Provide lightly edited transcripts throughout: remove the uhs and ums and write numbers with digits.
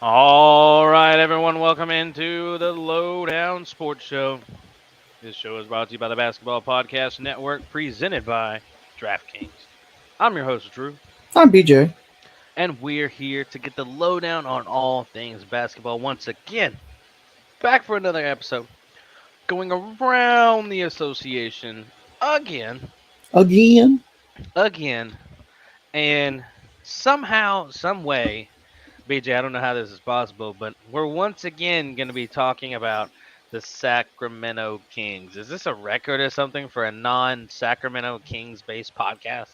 All right, everyone, welcome into the Lowdown Sports Show. This show is brought to you by the Basketball Podcast Network, presented by DraftKings. I'm your host, Drew, I'm BJ. and we're here to get the lowdown on all things basketball once again. Back for another episode, going around the association again, Again. again, and somehow, some way, BJ, I don't know how this is possible, but we're once again going to be talking about the Sacramento Kings. Is this a record or something for a non-Sacramento Kings-based podcast?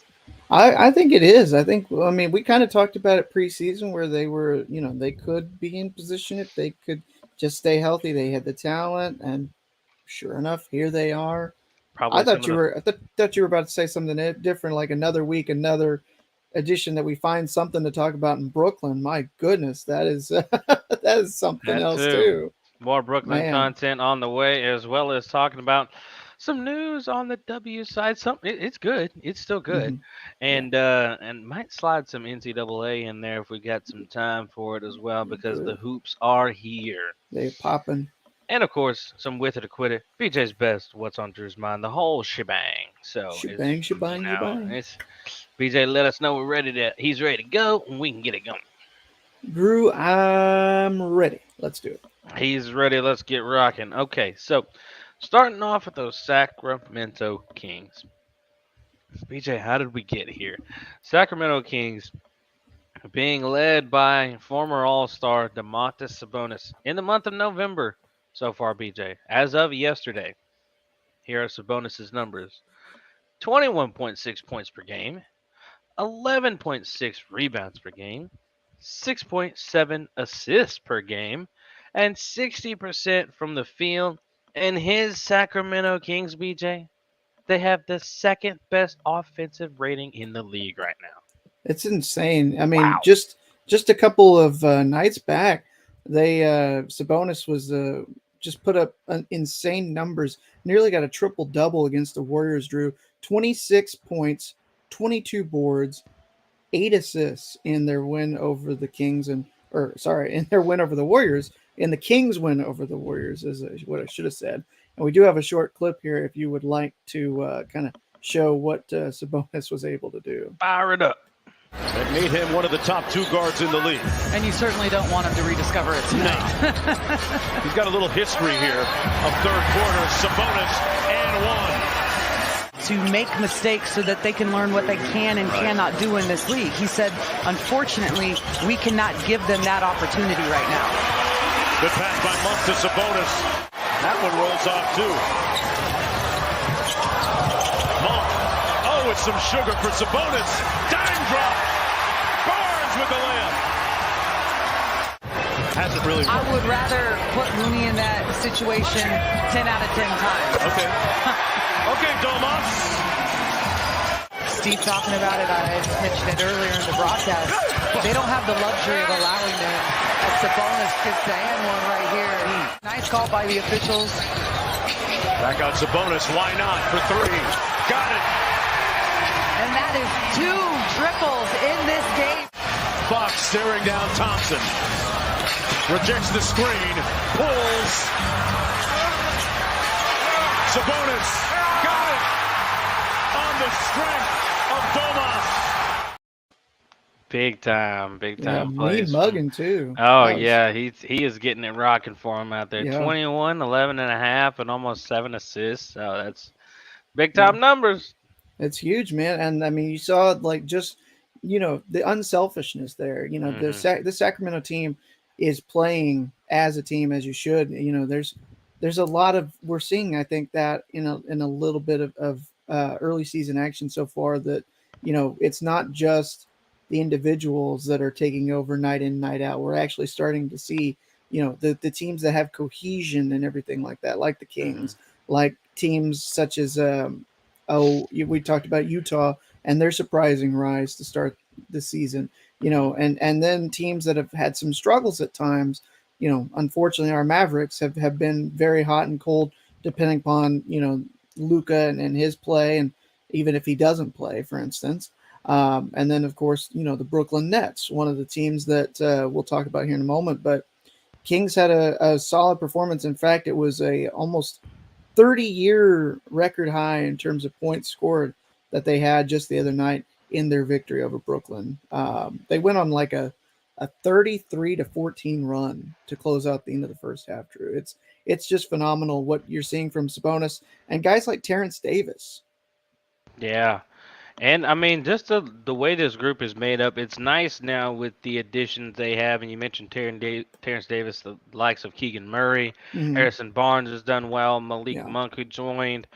I think it is. I mean, we kind of talked about it preseason where they were, they could be in position if they could just stay healthy. They had the talent, and sure enough, here they are. I Probably some thought of you the were, thought you were about to say something different, like another week, another edition that we find something to talk about in Brooklyn. My goodness, that is that is something that else too. too, More Brooklyn man. content on the way, as well as talking about some news on the W side. It's good. It's still good, Hmm. Yeah, and might slide some NCAA in there if we got some time for it as well, because the good. hoops are here. They popping. And of course, some with it or quit it. BJ's best. What's on Drew's mind? The whole shebang. So Shebang, shebang, shebang. it's BJ. Let us know we're ready to. He's ready to go, and we can get it going. Drew, I'm ready. Let's do it. He's ready. Let's get rocking. Okay, so starting off with those Sacramento Kings. BJ, how did we get here? Sacramento Kings being led by former All-Star Domantas Sabonis in the month of November so far. BJ, as of yesterday, here are Sabonis's numbers: 21.6 points per game, 11.6 rebounds per game, 6.7 assists per game, and 60% from the field. And his Sacramento Kings, BJ, they have the second best offensive rating in the league right now. It's insane. I mean, Wow. just a couple of nights back, they Sabonis was just put up insane numbers. Nearly got a triple double against the Warriors. Drew 26 points, 22 boards, 8 assists in their win over the Kings, in their win over the Warriors. In the Kings win over the Warriors is what I should have said. And we do have a short clip here if you would like to kind of show what Sabonis was able to do. Fire it up. That made him one of the top two guards in the league. And you certainly don't want him to rediscover it tonight. He's got a little history here of third quarter. Sabonis and one. To make mistakes so that they can learn what they can and cannot do in this league. He said, unfortunately, we cannot give them that opportunity right now. Good pass by Monk to Sabonis. That one rolls off too. Monk. Oh, it's some sugar for Sabonis. Dime drop. Barnes with the layup. Hasn't really I worked. would rather put Mooney in that situation 10 out of 10 times. Okay. Okay, Domas. Steve talking about it, I mentioned it earlier in the broadcast. They don't have the luxury of allowing them. Sabonis gets the and one right here. Nice call by the officials. Back out Sabonis. Why not for three? Got it. And that is 2 triples in this game. Fox staring down Thompson. Rejects the screen. Pulls. Sabonis. Got it. On the strength of Domas. Big time Yeah, mean plays. mugging too. Oh That was- yeah, he is getting it rocking for him out there. Yeah. 21, 11 and a half, and almost 7 assists. So that's big Yeah. time numbers. It's huge, man. And I mean, you saw like just the unselfishness there. The Sacramento team is playing as a team as you should. There's a lot of we're seeing. I think that in a little bit of early season action so far that it's not just the individuals that are taking over night in night out. We're actually starting to see the teams that have cohesion and everything like that, like the Kings, like teams such as we talked about Utah and their surprising rise to start the season, and then teams that have had some struggles at times. Unfortunately, our Mavericks have been very hot and cold, depending upon Luka and his play, and even if he doesn't play, for instance. And then, of course, the Brooklyn Nets, one of the teams that we'll talk about here in a moment. But Kings had a solid performance. In fact, it was a almost 30-year record high in terms of points scored that they had just the other night in their victory over Brooklyn. They went on like a 33-14 run to close out the end of the first half. Drew, it's just phenomenal what you're seeing from Sabonis and guys like Terrence Davis. Yeah. And I mean, just the way this group is made up, it's nice now with the additions they have. And you mentioned Terrence Davis, the likes of Keegan Murray, Mm-hmm. Harrison Barnes has done well, Malik Yeah. Monk who joined,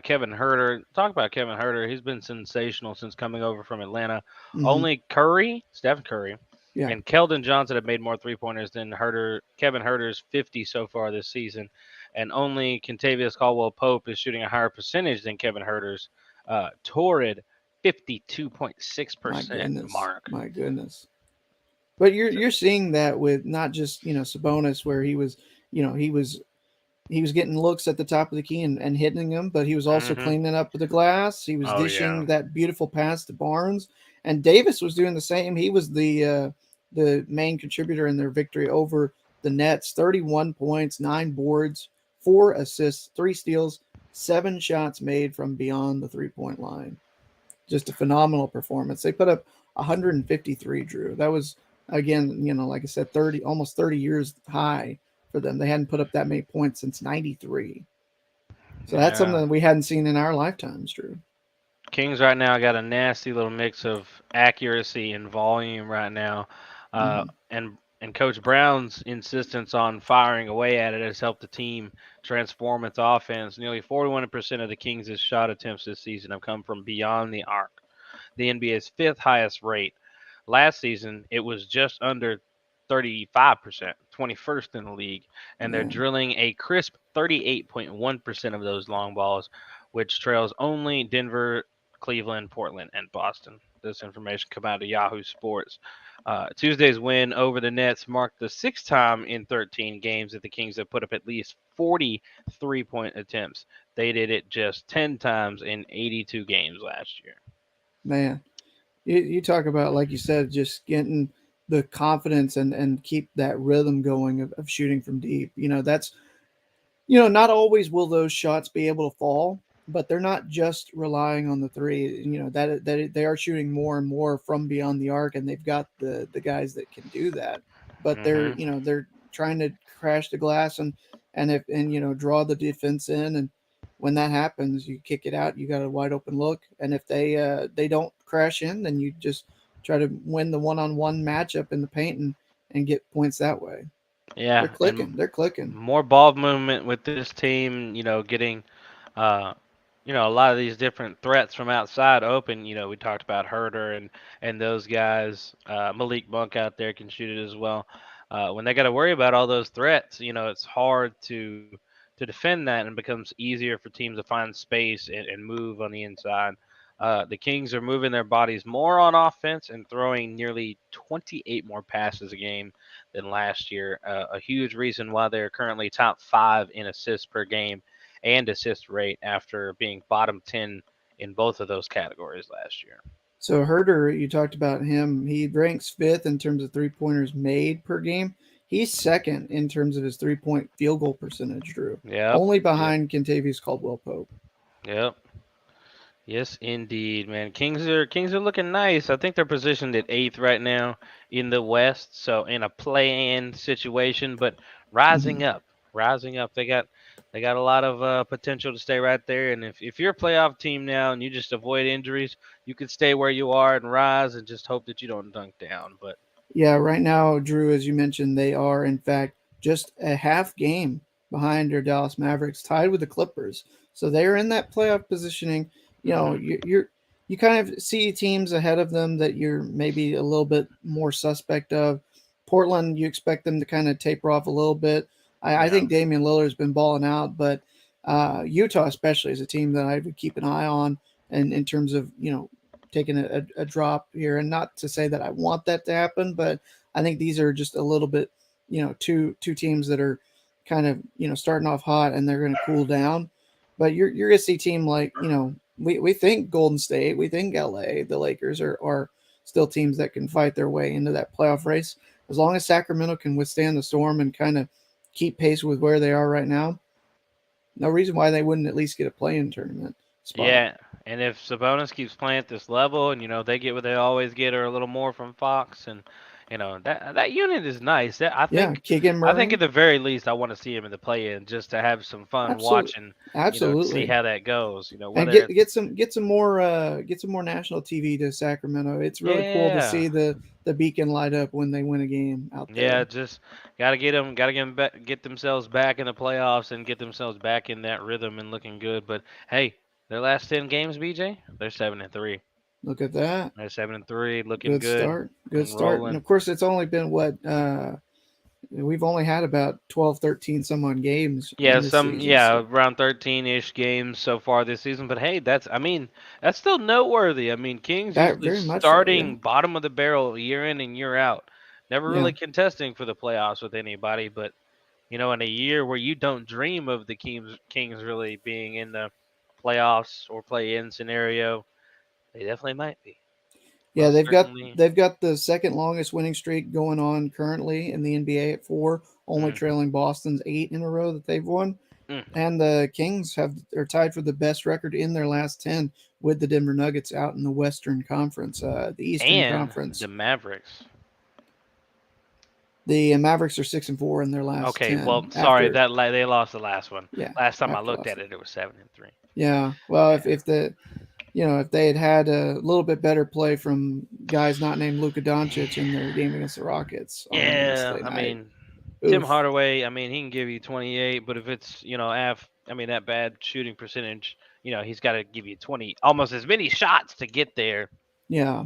Kevin Herter. Talk about Kevin Herter; he's been sensational since coming over from Atlanta. Mm-hmm. Only Stephen Curry, Yeah. and Keldon Johnson have made more 3-pointers than Kevin Herter's 50 so far this season, and only Kentavious Caldwell Pope is shooting a higher percentage than Kevin Herter's torrid My 52.6% goodness. mark. My goodness. But you're seeing that with not just Sabonis, where he was getting looks at the top of the key and hitting them, but he was also Hmm. cleaning up the glass. He was Oh yeah. dishing that beautiful pass to Barnes, and Davis was doing the same. He was the main contributor in their victory over the Nets. 31 points, 9 boards, 4 assists, 3 steals, 7 shots made from beyond the 3-point line. Just a phenomenal performance. They put up 153. Drew. That was again, like I said, almost 30 years high for them. They hadn't put up that many points since '93. So that's something Yeah. that we hadn't seen in our lifetimes, Drew. Kings right now got a nasty little mix of accuracy and volume right now, uh, Mm-hmm. and Coach Brown's insistence on firing away at it has helped the team transform its offense. Nearly 41% of the Kings' shot attempts this season have come from beyond the arc, the NBA's fifth highest rate. Last season, it was just under 35%, 21st in the league, and they're Man. drilling a crisp 38.1% of those long balls, which trails only Denver, Cleveland, Portland, and Boston. This information come out of Yahoo Sports. Tuesday's win over the Nets marked the sixth time in 13 games that the Kings have put up at least 40 3-point attempts. They did it just 10 times in 82 games last year. Man, you talk about, like you said, just getting the confidence and keep that rhythm going of shooting from deep. That's not always will those shots be able to fall, but they're not just relying on the three. That they are shooting more and more from beyond the arc, and they've got the guys that can do that. But they're Hmm. they're trying to crash the glass and draw the defense in, and when that happens, you kick it out. You got a wide open look, and if they don't crash in, then you just try to win the one-on-one matchup in the paint and get points that way. They're Yeah, and clicking. They're clicking. more ball movement with this team, getting, uh, a lot of these different threats from outside open. We talked about Herder and those guys. Malik Monk out there can shoot it as well. When they got to worry about all those threats, it's hard to defend that, and it becomes easier for teams to find space and move on the inside. The Kings are moving their bodies more on offense and throwing nearly 28 more passes a game than last year. A huge reason why they're currently top 5 in assists per game and assist rate after being bottom 10 in both of those categories last year. So Herder, you talked about him. He ranks fifth in terms of 3-pointers made per game. He's second in terms of his 3-point field goal percentage, Drew. Yep. Only Yep. behind Kentavious Caldwell Pope. Yep. Yes, indeed, man. Kings are looking nice. I think they're positioned at eighth right now in the West, so in a play-in situation, but Mm-hmm. rising up. They got a lot of potential to stay right there. And if you're a playoff team now and you just avoid injuries, you could stay where you are and rise and just hope that you don't dunk down. But Yeah, right now, Drew, as you mentioned, they are in fact just a half game behind their Dallas Mavericks, tied with the Clippers. So they are in that playoff positioning. hmm You kind of see teams ahead of them that you're maybe a little bit more suspect of. Portland, you expect them to kind of taper off a little bit. I yeah, think Damian Lillard's been balling out, but Utah especially is a team that I would keep an eye on, and in terms of taking a drop here. And not to say that I want that to happen, but I think these are just a little bit, two teams that are kind of starting off hot and they're going to cool down. But you're going to see a team like we think Golden State, we think LA, the Lakers are still teams that can fight their way into that playoff race. As long as Sacramento can withstand the storm and kind of keep pace with where they are right now, no reason why they wouldn't at least get a play-in tournament spot. Yeah, and if Sabonis keeps playing at this level, and they get what they always get, or a little more from Fox, and that unit is nice. I Yeah, think, Keegan I think Murray, at the very least, I want to see him in the play-in just to have some fun absolutely, watching, to see absolutely. how that goes. And Whether it's get some more national TV to Sacramento. It's really cool to yeah, see the beacon light up when they win a game out yeah, there. just get themselves back in the playoffs and get themselves back in that rhythm and looking good. But hey, their last 10 games, BJ, they're 7-3. Look at that. They're 7-3, looking Good good start. Good and start. And rolling. of course, it's only been what we've only had about 12, 13 some odd games Yeah, in this season. So around 13-ish games so far this season. But hey, that's still noteworthy. I mean, Kings that usually very much so. Yeah. starting bottom of the barrel year in and year out, never Yeah. really contesting for the playoffs with anybody. But in a year where you don't dream of the Kings really being in the playoffs or play-in scenario, they definitely might be. Yeah, Most certainly. they've got the second longest winning streak going on currently in the NBA at 4, only Mm, trailing Boston's 8 in a row that they've won. mm. And the Kings are tied for the best record in their last 10 with the Denver Nuggets out in the Western Conference. The Eastern And Conference, the Mavericks. the Mavericks are 6-4 in their last Okay, well, 10 sorry after, that they lost the last one. yeah, Last time I after looked last. at it, it was 7-3. Yeah. Well, Yeah, if they had a little bit better play from guys not named Luka Doncic in their game against the Rockets on yeah. Wednesday I night. mean, Tim Oof. Hardaway. I mean, he can give you 28, but if it's that bad shooting percentage, he's got to give you 20, almost as many shots to get there. Yeah.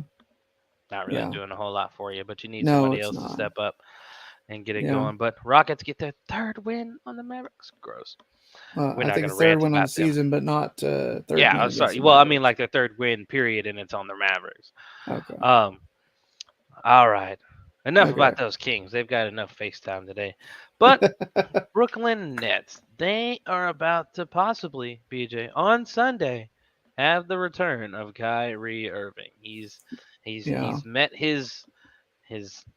Not really Yeah. doing a whole lot for you, but you need No, somebody it's else to not. step up and get it Yeah. going. But Rockets get their third win on the Mavericks. Gross. We're I not think gonna it's third rant one on the about them. season, but not third Yeah, win I'm against sorry. the Well, I mean Mavericks. like their third win period, and it's on the Mavericks. Okay. Um, all right. Enough Okay. about those Kings. They've got enough FaceTime today. But Brooklyn Nets, they are about to possibly, BJ, on Sunday, have the return of Kyrie Irving. Yeah. He's met his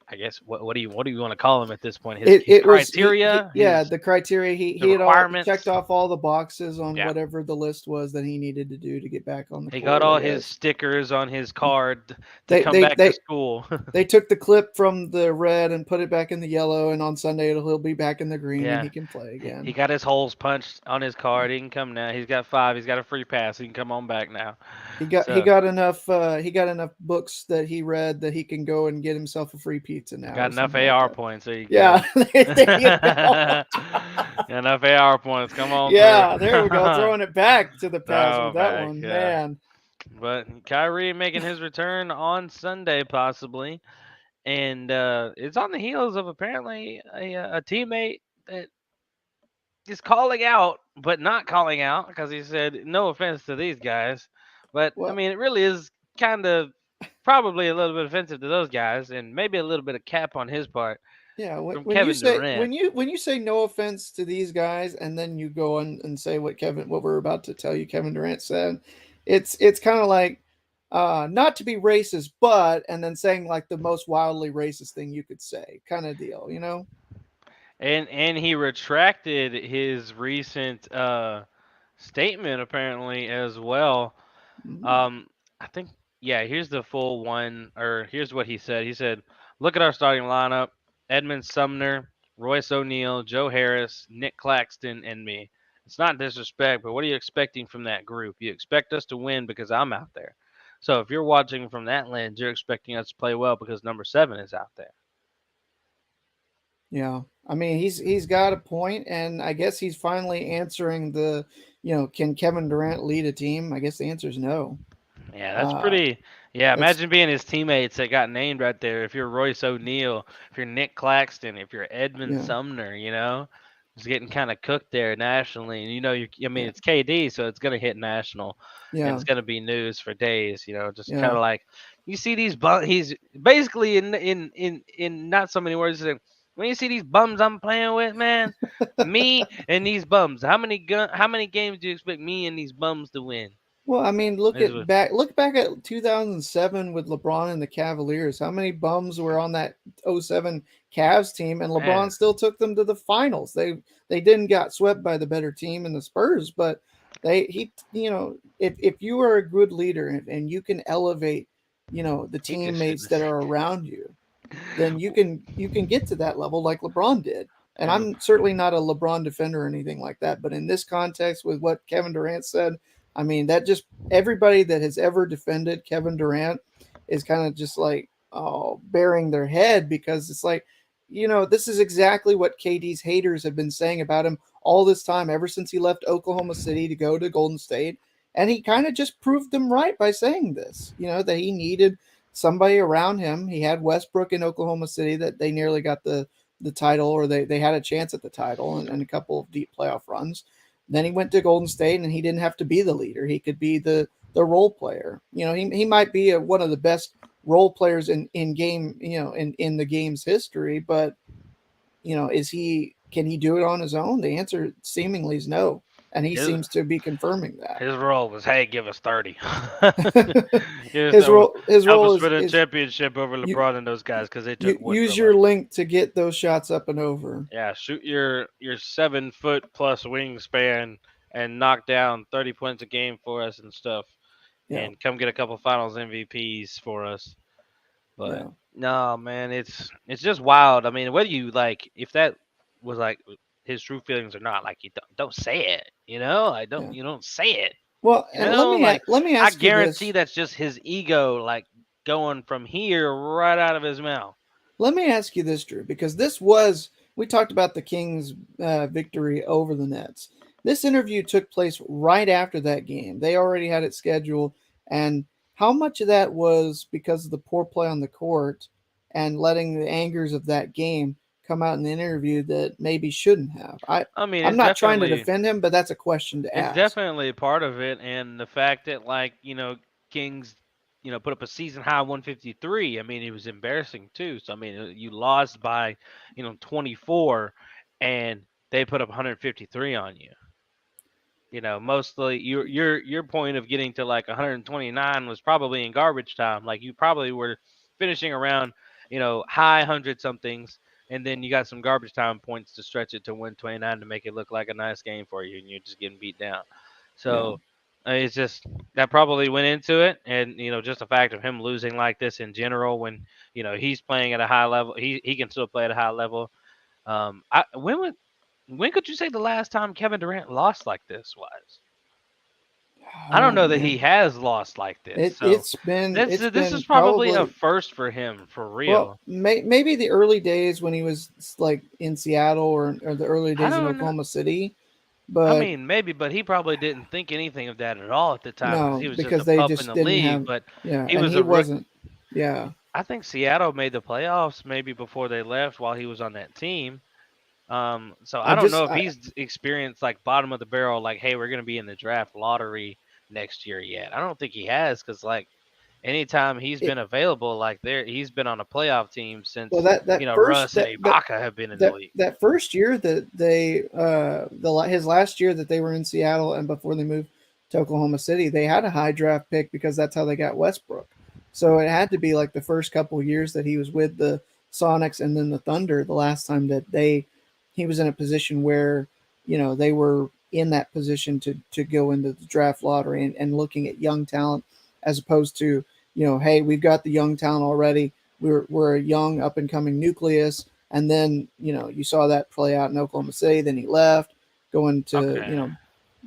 I guess what do you want to call him at this point? His It was criteria, yeah, his the criteria the he checked requirements. off all the boxes on Yeah. whatever the list was that he needed to do to get back on the He got court, I all his guess. stickers on his card to They come they back to they school. they took the clip from the red and put it back in the yellow, and on Sunday he'll be back in the green and Yeah. he can play He again. got his holes punched on his Yeah. card. He can come now. He's got 5. He's got a free pass. He can come on back now. He So got enough books that he read that he can go and get himself a free pizza now got or enough something like AR that. points. There you Yeah, go. there you go. Enough AR points. Come on through. Yeah, there we go. Throwing it back to the past Oh, with that back. one, Yeah. man. But Kyrie making his return on Sunday, possibly. And it's on the heels of apparently a teammate that is calling out, but not calling out because he said, no offense to these guys. But, I Well, mean, it really is kind of probably a little bit offensive to those guys and maybe a little bit of cap on his part yeah. from Kevin Durant. When you say no offense to these guys, and then you go on and say what we're about to tell you Kevin Durant said, it's kind of like not to be racist, but and then saying like the most wildly racist thing you could say, kind of deal, you know? And he retracted his recent statement apparently as well. Mhm. I think yeah. Here's the full one, or here's what he said. He said, "Look at our starting lineup: Edmund Sumner, Royce O'Neal, Joe Harris, Nick Claxton, and me. It's not disrespect, but what are you expecting from that group? You expect us to win because I'm out there. So if you're watching from that lens, you're expecting us to play well because number 7 is out there." Yeah. I mean, he's got a point, and I guess he's finally answering can Kevin Durant lead a team? I guess the answer is no. Yeah, that's Uh, pretty. Yeah, it's imagine being his teammates that got named right there. If you're Royce O'Neal, if you're Nick Claxton, if you're Edmund yeah, Sumner, just getting kind of cooked there nationally. And I mean, yeah, it's KD, so it's gonna hit national, and yeah, it's gonna be news for days. Just kind yeah. of like you see these bums. He's basically in not so many words. He's like, when you see these bums I'm playing with, man, me and these bums. How many games do you expect me and these bums to win? Well, I mean, look back at 2007 with LeBron and the Cavaliers. How many bums were on that '07 Cavs team, and LeBron Man. still took them to the finals. They didn't got swept by the better team in the Spurs, but if you are a good leader and you can elevate, the He just teammates shouldn't that have are around you, then you can get to that level like LeBron did. And I'm certainly not a LeBron defender or anything like that, but in this context with what Kevin Durant said, I mean, that just everybody that has ever defended Kevin Durant is kind of just like, oh, bearing their head, because it's like, this is exactly what KD's haters have been saying about him all this time, ever since he left Oklahoma City to go to Golden State. And he kind of just proved them right by saying this, that he needed somebody around him. He had Westbrook in Oklahoma City that they nearly got the title, or they had a chance at the title, and a couple of deep playoff runs. Then he went to Golden State, and he didn't have to be the leader. He could be the role player. He might be one of the best role players in game, in the game's history, but can he do it on his own? The answer seemingly is no. And he his, seems to be confirming that. his role was, hey, give us 30. his role help us is, win a championship over you, LeBron and those guys, because they took one use from your us. link to get those shots up and over. Yeah, shoot your 7 foot plus wingspan and knock down 30 points a game for us and stuff, Yeah. and come get a couple Finals MVPs for us. But Yeah. no, man, it's just wild. I mean, whether you like, if that was like his true feelings or not, like, you don't say it. You don't say it. Well, and let me I ask you guarantee this. that's just his ego, like, going from here right out of his mouth. Let me ask you this, Drew, because we talked about the Kings' victory over the Nets. This interview took place right after that game. They already had it scheduled. And how much of that was because of the poor play on the court and letting the angers of that game come out in the interview that maybe shouldn't have? I mean, I'm not trying to defend him, but that's a question to it's ask. definitely part of it, and the fact that, like, Kings, put up a season high 153. I mean, it was embarrassing too. So I mean, you lost by 24, and they put up 153 on you. Mostly your point of getting to like 129 was probably in garbage time. Like, you probably were finishing around, high hundred somethings, and then you got some garbage time points to stretch it to 129 to make it look like a nice game for you, and you're just getting beat down. So it's just that probably went into it, and just the fact of him losing like this in general, when he's playing at a high level, he can still play at a high level. When could you say the last time Kevin Durant lost like this was? I don't know that he has lost like this. It's been this been is probably probably a first for him, for real. Well, maybe the early days when he was like in Seattle, or the early days in Oklahoma City. But I mean, maybe, but he probably didn't think anything of that at all at the time, no, he was because just a they pup just in the didn't league. have. But Yeah, he and was he wasn't. Yeah, I think Seattle made the playoffs maybe before they left, while he was on that team. So I don't know if he's experienced like bottom of the barrel, like, hey, we're gonna be in the draft lottery next year yet. I don't think he has, because like anytime he's been available, like he's been on a playoff team since Russ and Ibaka have been in the league. That first year that they his last year that they were in Seattle, and before they moved to Oklahoma City, they had a high draft pick because that's how they got Westbrook. So it had to be like the first couple of years that he was with the Sonics and then the Thunder, the last time that he was in a position where they were in that position to go into the draft lottery and looking at young talent, as opposed to hey, we've got the young talent already, we're a young up and coming nucleus. And then you saw that play out in Oklahoma City. Then he left, going to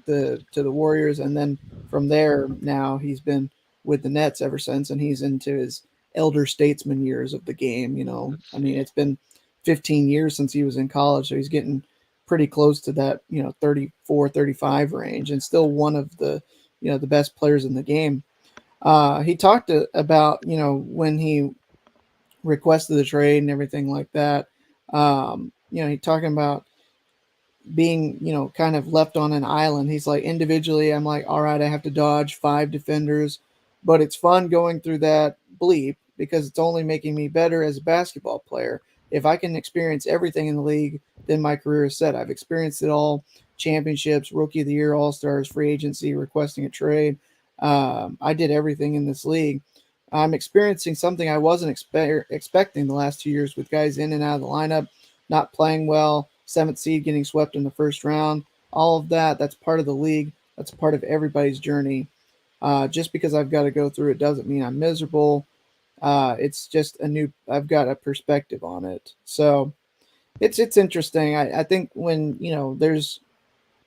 the Warriors, and then from there now he's been with the Nets ever since, and he's into his elder statesman years of the game. I mean, it's been 15 years since he was in college, so he's getting pretty close to that 34, 35 range, and still one of the the best players in the game. He talked about when he requested the trade and everything like that. He talking about being kind of left on an island. He's like, individually I'm like, all right, I have to dodge 5 defenders, but it's fun going through that bleep because it's only making me better as a basketball player. If I can experience everything in the league, then my career is set. I've experienced it all: championships, rookie of the year, all-stars, free agency, requesting a trade. I did everything in this league. I'm experiencing something I wasn't expecting the last 2 years with guys in and out of the lineup, not playing well, seventh seed getting swept in the first round. All of that, that's part of the league. That's part of everybody's journey. Just because I've got to go through it doesn't mean I'm miserable. It's just I've got a perspective on it. So it's interesting. I think when, there's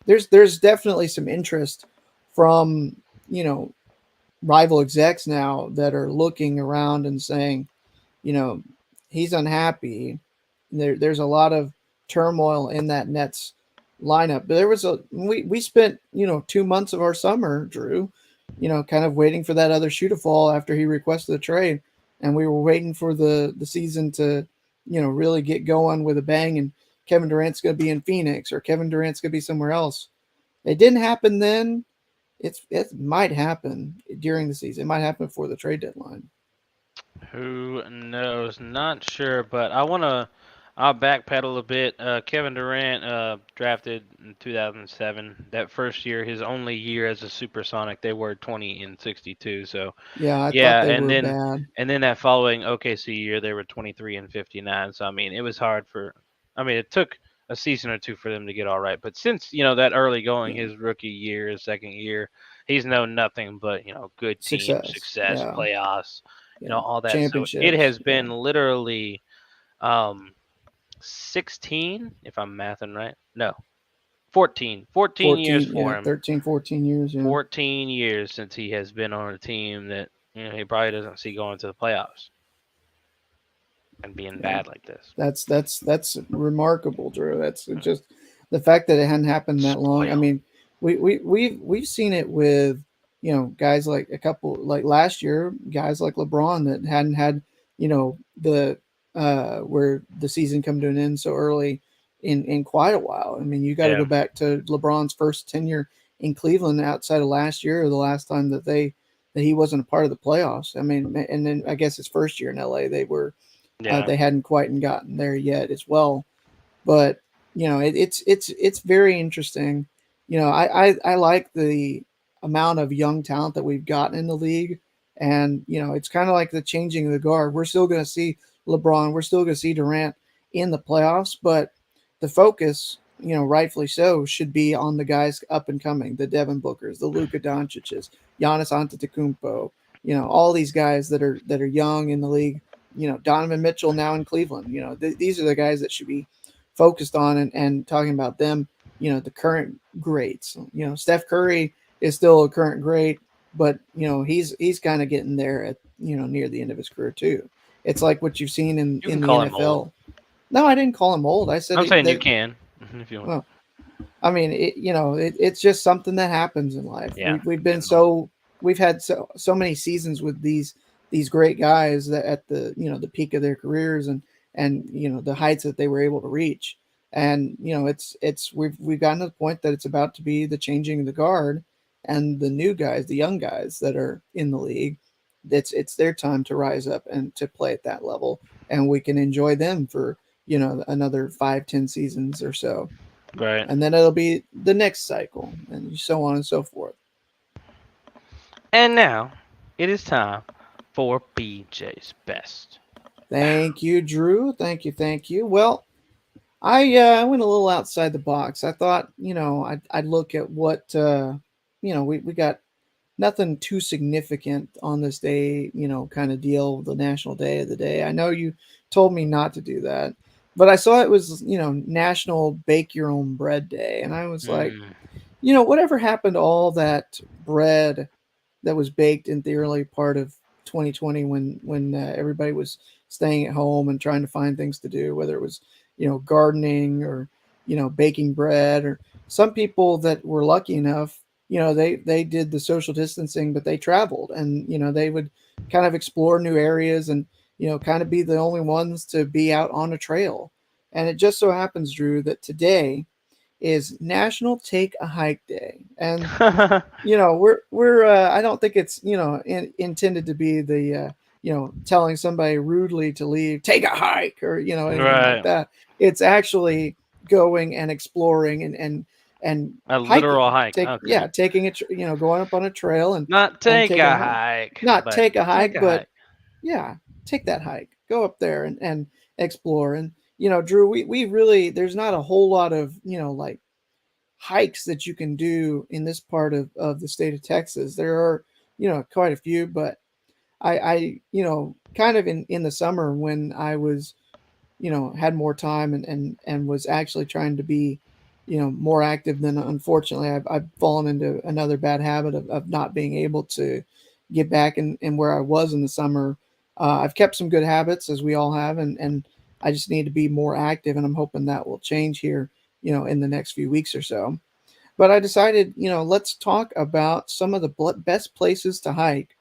definitely some interest from, rival execs now that are looking around and saying, you know, he's unhappy. There's a lot of turmoil in that Nets lineup. But we spent, 2 months of our summer, Drew, kind of waiting for that other shoe to fall after he requested a trade. And we were waiting for the season to, really get going with a bang, and Kevin Durant's going to be in Phoenix or Kevin Durant's going to be somewhere else. It didn't happen then. It might happen during the season. It might happen before the trade deadline. Who knows? Not sure, but I'll backpedal a bit. Kevin Durant drafted in 2007. That first year, his only year as a Supersonic, they were 20-62. So Yeah, I thought yeah, they were bad. and then that following OKC year, they were 23-59. So I mean, it was hard for. I mean, it took a season or two for them to get all right. But since that early going, Yeah. his rookie year, his second year, he's known nothing but good team success, Yeah. playoffs, Yeah. all that. So it Championships. has been literally um 16, if I'm mathing right. No, 14. 14 years 14, for yeah, him. 13, 14 years. Yeah. 14 years since he has been on a team that he probably doesn't see going to the playoffs and being Yeah. bad like this. That's remarkable, Drew. That's just the fact that it hadn't happened that long. I mean, we've seen it with guys like a couple like last year, guys like LeBron that hadn't had the where the season come to an end so early in quite a while. I mean, you got to Yeah. go back to LeBron's first tenure in Cleveland outside of last year, or the last time that he wasn't a part of the playoffs. I mean, and then I guess his first year in LA, Yeah. they hadn't quite gotten there yet as well. But it's very interesting. I like the amount of young talent that we've gotten in the league, and it's kind of like the changing of the guard. We're still going to see LeBron, we're still going to see Durant in the playoffs, but the focus, rightfully so, should be on the guys up and coming, the Devin Bookers, the Luka Doncic's, Giannis Antetokounmpo, all these guys that are young in the league. Donovan Mitchell now in Cleveland. These are the guys that should be focused on and talking about them. The current greats. Steph Curry is still a current great, but he's kind of getting there at near the end of his career too. It's like what you've seen in the NFL. No, I didn't call him old. I said I'm saying you can if you want. Well, I mean, it's just something that happens in life. Yeah, We've had so many seasons with these great guys that at the the peak of their careers and the heights that they were able to reach. And we've gotten to the point that it's about to be the changing of the guard, and the new guys, the young guys that are in the league. It's their time to rise up and to play at that level, and we can enjoy them for another 5-10 seasons or so. Right. And then it'll be the next cycle, and so on and so forth. And now it is time for BJ's Best. Thank you, Drew. Thank you. Well, I went a little outside the box. I thought, I'd look at what, we got nothing too significant on this day, kind of deal, the National Day of the Day. I know you told me not to do that, but I saw it was, National Bake Your Own Bread Day. And I was like, whatever happened to all that bread that was baked in the early part of 2020 when everybody was staying at home and trying to find things to do, whether it was, gardening or, baking bread, or some people that were lucky enough, they did the social distancing, but they traveled and, they would kind of explore new areas and, kind of be the only ones to be out on a trail. And it just so happens, Drew, that today is National Take a Hike Day. And, we're I don't think it's, intended to be the, telling somebody rudely to leave, take a hike or, anything like that. It's actually going and exploring and and A hiking. literal hike. Okay. Taking it, going up on a trail Not and take taking a a hike. hike, Not but take a take hike, a but hike. yeah, take that hike. Go up there and explore. And Drew, we really, there's not a whole lot of like hikes that you can do in this part of the state of Texas. There are quite a few, but I kind of in the summer when I was had more time and was actually trying to be more active, than unfortunately I've fallen into another bad habit of not being able to get back in where I was in the summer. I've kept some good habits, as we all have, and I just need to be more active, and I'm hoping that will change here in the next few weeks or so. But I decided, let's talk about some of the best places to hike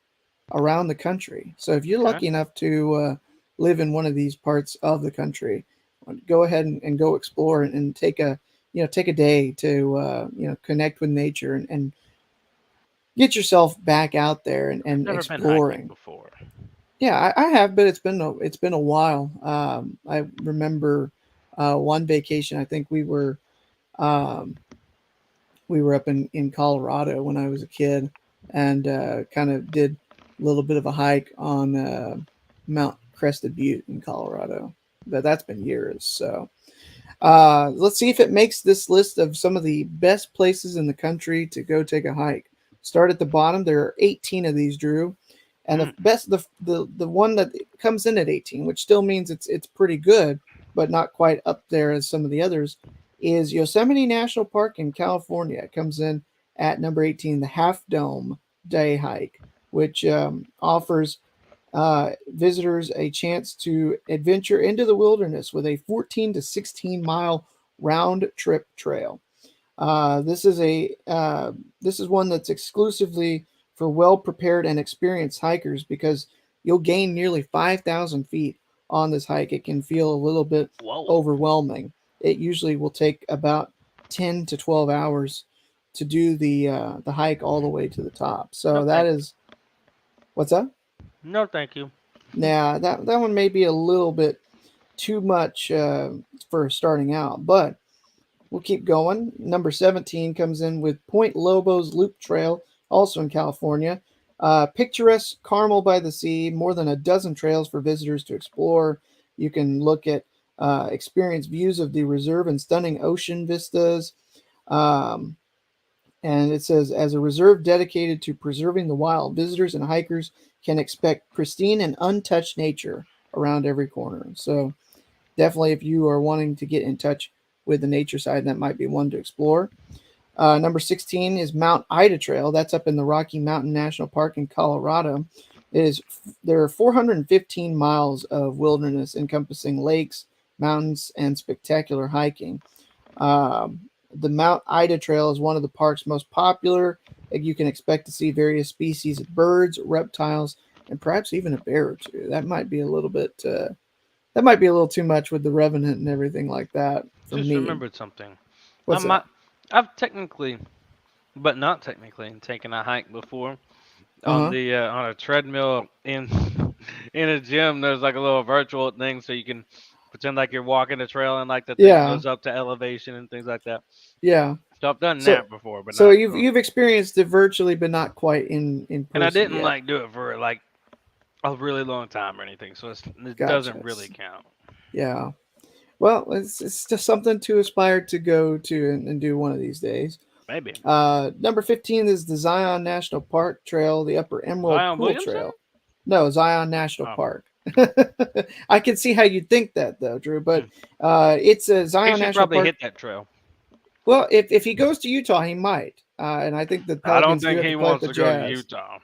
around the country. So if you're Okay. lucky enough to live in one of these parts of the country, go ahead and go explore and take a take a day to connect with nature and get yourself back out there I've and never been hiking exploring. before. Yeah, I have, but it's been a while. I remember one vacation. I think um, we were up in Colorado when I was a kid, and kind of did a little bit of a hike on Mount Crested Butte in Colorado. But that's been years. So let's see if it makes this list of some of the best places in the country to go take a hike. Start at the bottom. There are 18 of these, Drew, and the Mm, best, the one that comes in at 18, which still means it's pretty good, but not quite up there as some of the others, is Yosemite National Park in California. It comes in at number 18, the Half Dome Day Hike, which offers visitors a chance to adventure into the wilderness with a 14 to 16-mile round trip trail. This is one that's exclusively for well prepared and experienced hikers, because you'll gain nearly 5,000 feet on this hike. It can feel a little bit whoa. overwhelming. It usually will take about 10 to 12 hours to do the hike all the way to the top. No, So that thank you. is what's up. No, thank you. Now that one may be a little bit too much for starting out, but we'll keep going. Number 17 comes in with Point Lobos Loop Trail, also in California. Picturesque Carmel by the Sea, more than a dozen trails for visitors to explore. You can look at experience views of the reserve and stunning ocean vistas. Um, and it says, as a reserve dedicated to preserving the wild, visitors and hikers can expect pristine and untouched nature around every corner. So, definitely, if you are wanting to get in touch with the nature side, that might be one to explore. Number 16 is Mount Ida Trail. That's up in the Rocky Mountain National Park in Colorado. There are 415 miles of wilderness encompassing lakes, mountains, and spectacular hiking. Um, the Mount Ida Trail is one of the park's most popular. You can expect to see various species of birds, reptiles, and perhaps even a bear or two. That might be a little bit. That might be a little too much with the Revenant and everything like that for Just me. remembered something. I What's that? might, I've technically, but not technically, taken a hike before Uh huh. on a treadmill in in a gym. There's like a little virtual thing, so you can pretend like you're walking the trail, and like the thing Yeah. goes up to elevation and things like that. Yeah. So I've done So that before, but so not. you've experienced it virtually, but not quite in And I person didn't yet. like do it for like a really long time or anything, so it Gotcha. doesn't really count. Yeah. Well, it's just something to aspire to go to and do one of these days. Maybe Number 15 is the Zion National Park Trail, the Upper Emerald Zion Pool Williamson. Trail. No, Zion National Oh, Park. I can see how you'd think that though, Drew, hmm. but it's a He Zion should National probably Park. hit that trail. Well, if he goes to Utah, he might. And I think the I don't Pelicans do think have to he play at wants the to go to Jazz. Utah.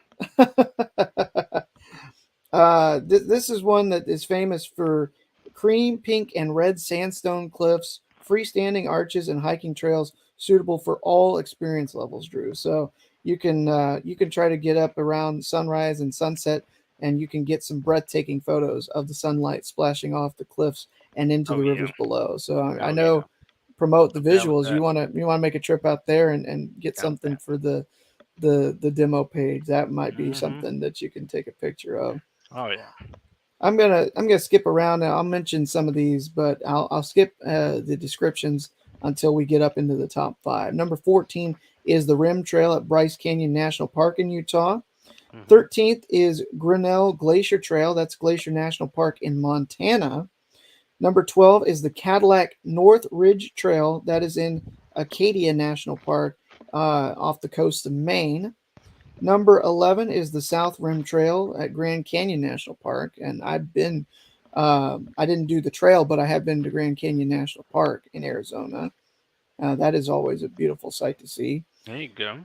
This is one that is famous for cream, pink, and red sandstone cliffs, freestanding arches, and hiking trails suitable for all experience levels, Drew. So you can try to get up around sunrise and sunset, and you can get some breathtaking photos of the sunlight splashing off the cliffs and into Oh the yeah, rivers below. So I oh yeah, know, promote the I'm down with visuals. that. You want to make a trip out there and get Down with something that. for the demo page. That might be Hmm. something that you can take a picture of. Oh yeah. I'm gonna skip around now. I'll mention some of these, but I'll skip the descriptions until we get up into the top 5. Number 14 is the Rim Trail at Bryce Canyon National Park in Utah. 13th is Grinnell Glacier Trail. That's Glacier National Park in Montana. Number 12 is the Cadillac North Ridge Trail. That is in Acadia National Park off the coast of Maine. Number 11 is the South Rim Trail at Grand Canyon National Park. And I've been, I didn't do the trail, but I have been to Grand Canyon National Park in Arizona. That is always a beautiful sight to see. There you go.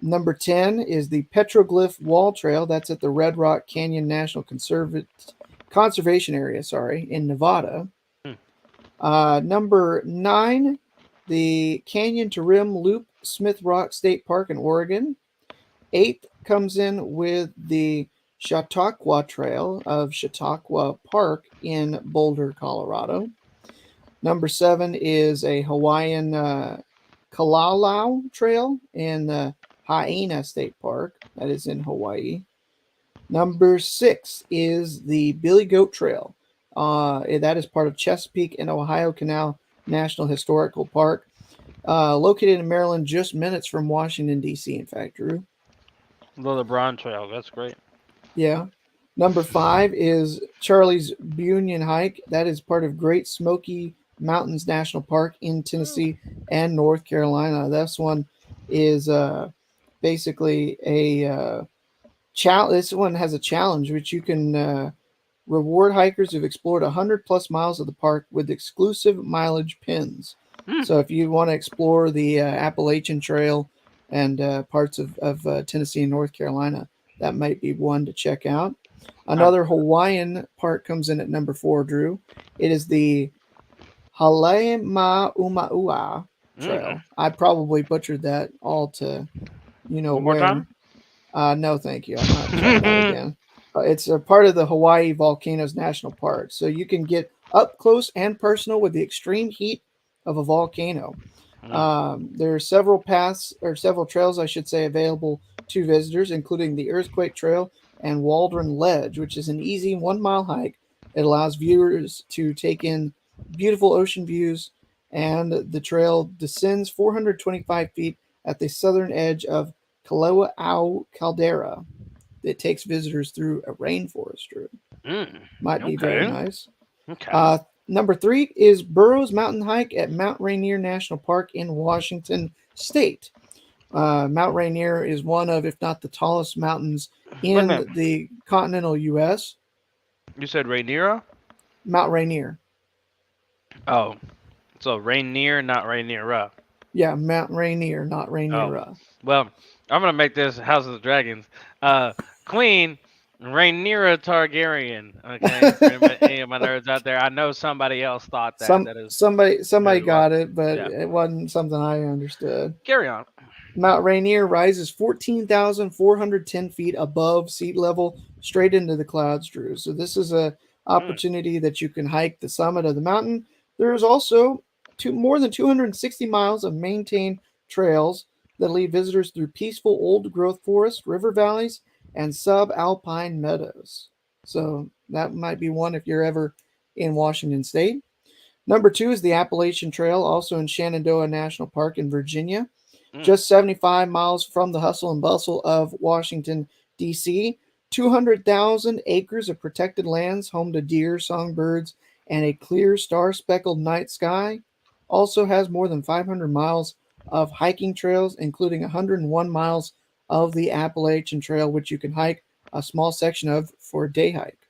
Number 10 is the Petroglyph Wall Trail. That's at the Red Rock Canyon National Conservation Area, in Nevada. Number 9, the Canyon to Rim Loop Smith Rock State Park in Oregon. 8th comes in with the Chautauqua Trail of Chautauqua Park in Boulder, Colorado. Number 7 is a Hawaiian Kalalau Trail in the Haena State Park. That is in Hawaii. Number 6 is the Billy Goat Trail. That is part of Chesapeake and Ohio Canal National Historical Park, located in Maryland, just minutes from Washington, D.C., in fact, Drew. The LeBron Trail. That's great. Yeah. Number 5 is Charlie's Bunyan Hike. That is part of Great Smoky Mountains National Park in Tennessee and North Carolina. This one is basically a challenge. This one has a challenge which you can reward hikers who've explored 100 plus miles of the park with exclusive mileage pins. So if you want to explore the Appalachian Trail and parts of Tennessee and North Carolina, that might be one to check out. Another Hawaiian park comes in at number 4, Drew. It is the Halemaumau'a Trail. I probably butchered that all to, One more where. time? No, thank you. I'm not trying that again. It's a part of the Hawaii Volcanoes National Park. So you can get up close and personal with the extreme heat of a volcano. There are several trails, I should say, available to visitors, including the Earthquake Trail and Waldron Ledge, which is an easy 1 mile hike. It allows viewers to take in beautiful ocean views, and the trail descends 425 feet at the southern edge of Kalawa'au Caldera. It takes visitors through a rainforest, Drew. Might be very nice. Okay. Number 3 is Burroughs Mountain Hike at Mount Rainier National Park in Washington State. Mount Rainier is one of, if not the tallest mountains in the continental U.S. You said Rainiera? Mount Rainier. Oh, so Rainier, not Rainiera. Yeah, Mount Rainier, not Rainiera. Well, I'm going to make this House of the Dragons. Queen Rhaenyra Targaryen. Okay, for any of my nerds out there, I know somebody else thought that. Somebody got it, but it wasn't something I understood. Carry on. Mount Rainier rises 14,410 feet above sea level, straight into the clouds, Drew. So this is a opportunity that you can hike the summit of the mountain. There is also more than 260 miles of maintained trails that lead visitors through peaceful old-growth forests, river valleys, and subalpine meadows. So that might be one if you're ever in Washington State. Number 2 is the Appalachian Trail, also in Shenandoah National Park in Virginia. Just 75 miles from the hustle and bustle of Washington, D.C. 200,000 acres of protected lands, home to deer, songbirds, and a clear star-speckled night sky. Also has more than 500 miles of hiking trails, including 101 miles of the Appalachian Trail, which you can hike a small section of for a day hike.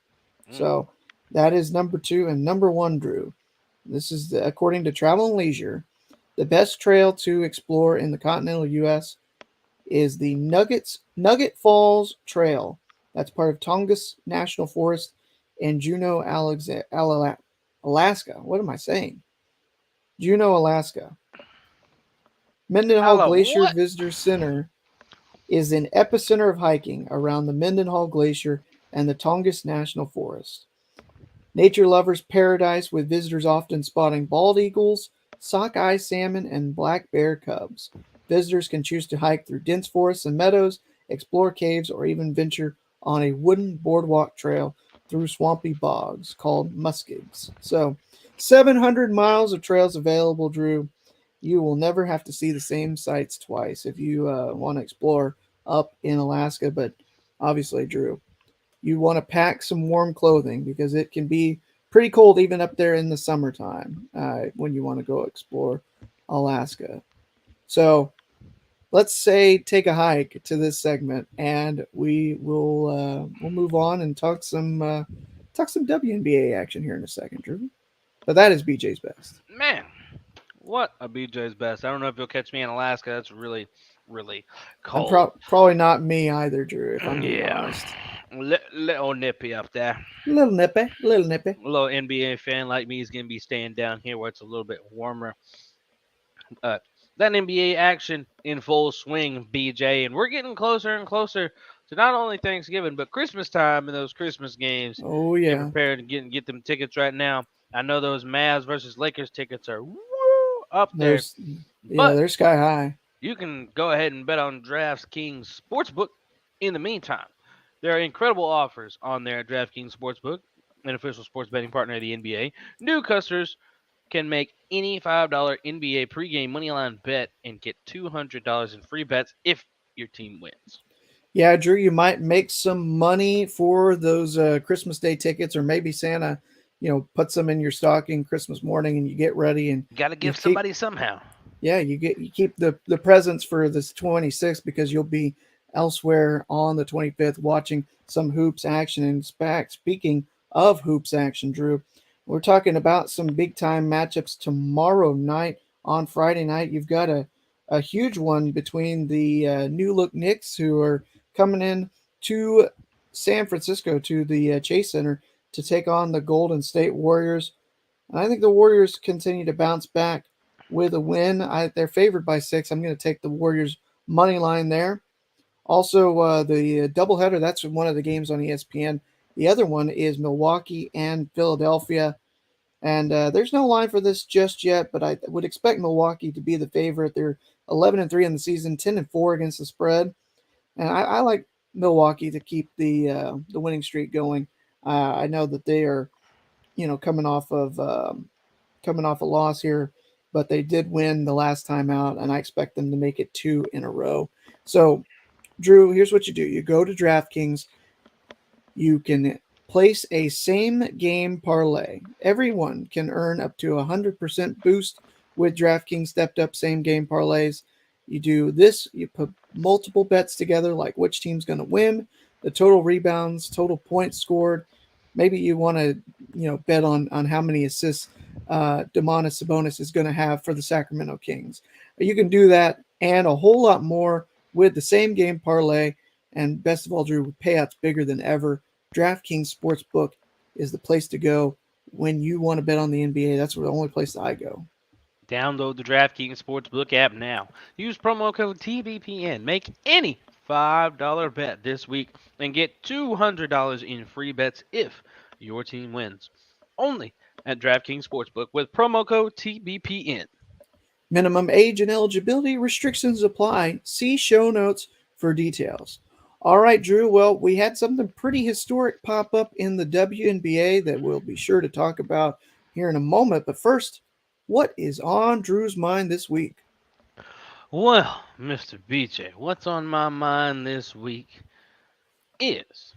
So that is number 2. And number 1, Drew. This is, according to Travel and Leisure, the best trail to explore in the continental U.S. is the Nugget Falls Trail. That's part of Tongass National Forest in Juneau, Alaska. What am I saying? Juneau, Alaska. Mendenhall Glacier Visitor Center is an epicenter of hiking around the Mendenhall Glacier and the Tongass National Forest. Nature lovers' paradise, with visitors often spotting bald eagles, sockeye salmon, and black bear cubs. Visitors can choose to hike through dense forests and meadows, explore caves, or even venture on a wooden boardwalk trail through swampy bogs called muskigs. So 700 miles of trails available, Drew. you will never have to see the same sights twice if you want to explore up in Alaska. But obviously, Drew, you want to pack some warm clothing because it can be pretty cold even up there in the summertime when you want to go explore Alaska. So let's say take a hike to this segment, and we'll move on and talk some WNBA action here in a second, Drew. But that is BJ's best. Man, what a BJ's best. I don't know if you'll catch me in Alaska. That's really, really I'm cold. probably not me either, Drew. If I'm being Yeah. honest, Little nippy up there. little nippy, little nippy. A little NBA fan like me is going to be staying down here where it's a little bit warmer. Uh, that NBA action in full swing, BJ, and we're getting closer and closer to not only Thanksgiving but Christmas time and those Christmas games. Oh Get yeah, prepared and get them tickets right now. I know those Mavs versus Lakers tickets are up there, there's but they're sky high. you can go ahead and bet on DraftKings Sportsbook. In the meantime, there are incredible offers on there at DraftKings Sportsbook, an official sports betting partner of the NBA. New customers can make any $5 NBA pregame moneyline bet and get $200 in free bets if your team wins. Yeah, Drew, you might make some money for those Christmas Day tickets, or maybe Santa, puts them in your stocking Christmas morning, and you get ready and Got to you give keep, somebody somehow. yeah, you keep the presents for this 26th because you'll be elsewhere on the 25th watching some hoops action. And speaking of hoops action, Drew, we're talking about some big time matchups tomorrow night. On Friday night, you've got a huge one between the New Look Knicks, who are coming in to San Francisco to the Chase Center to take on the Golden State Warriors. And I think the Warriors continue to bounce back with a win. They're favored by 6. I'm going to take the Warriors money line there. Also, the doubleheader, that's one of the games on ESPN. The other one is Milwaukee and Philadelphia. And there's no line for this just yet, but I would expect Milwaukee to be the favorite. They're 11-3 in the season, 10-4 against the spread, and I like Milwaukee to keep the winning streak going. I know that they are, coming off a loss here, but they did win the last time out, and I expect them to make it 2 in a row. So, Drew, here's what you do: you go to DraftKings, you can place a same game parlay. Everyone can earn up to 100% boost with DraftKings stepped up same game parlays. You do this, you put multiple bets together, like which team's going to win, the total rebounds, total points scored. Maybe you want to, bet on how many assists Domantas Sabonis is going to have for the Sacramento Kings. You can do that and a whole lot more with the same game parlay. And best of all, Drew, with payouts bigger than ever. DraftKings Sportsbook is the place to go when you want to bet on the NBA. That's the only place that I go. Download the DraftKings Sportsbook app now. Use promo code TBPN. Make any $5 bet this week and get $200 in free bets if your team wins. Only at DraftKings Sportsbook with promo code TBPN. Minimum age and eligibility restrictions apply. See show notes for details. All right, Drew. Well, we had something pretty historic pop up in the WNBA that we'll be sure to talk about here in a moment. But first, what is on Drew's mind this week? Well, Mr. BJ, what's on my mind this week is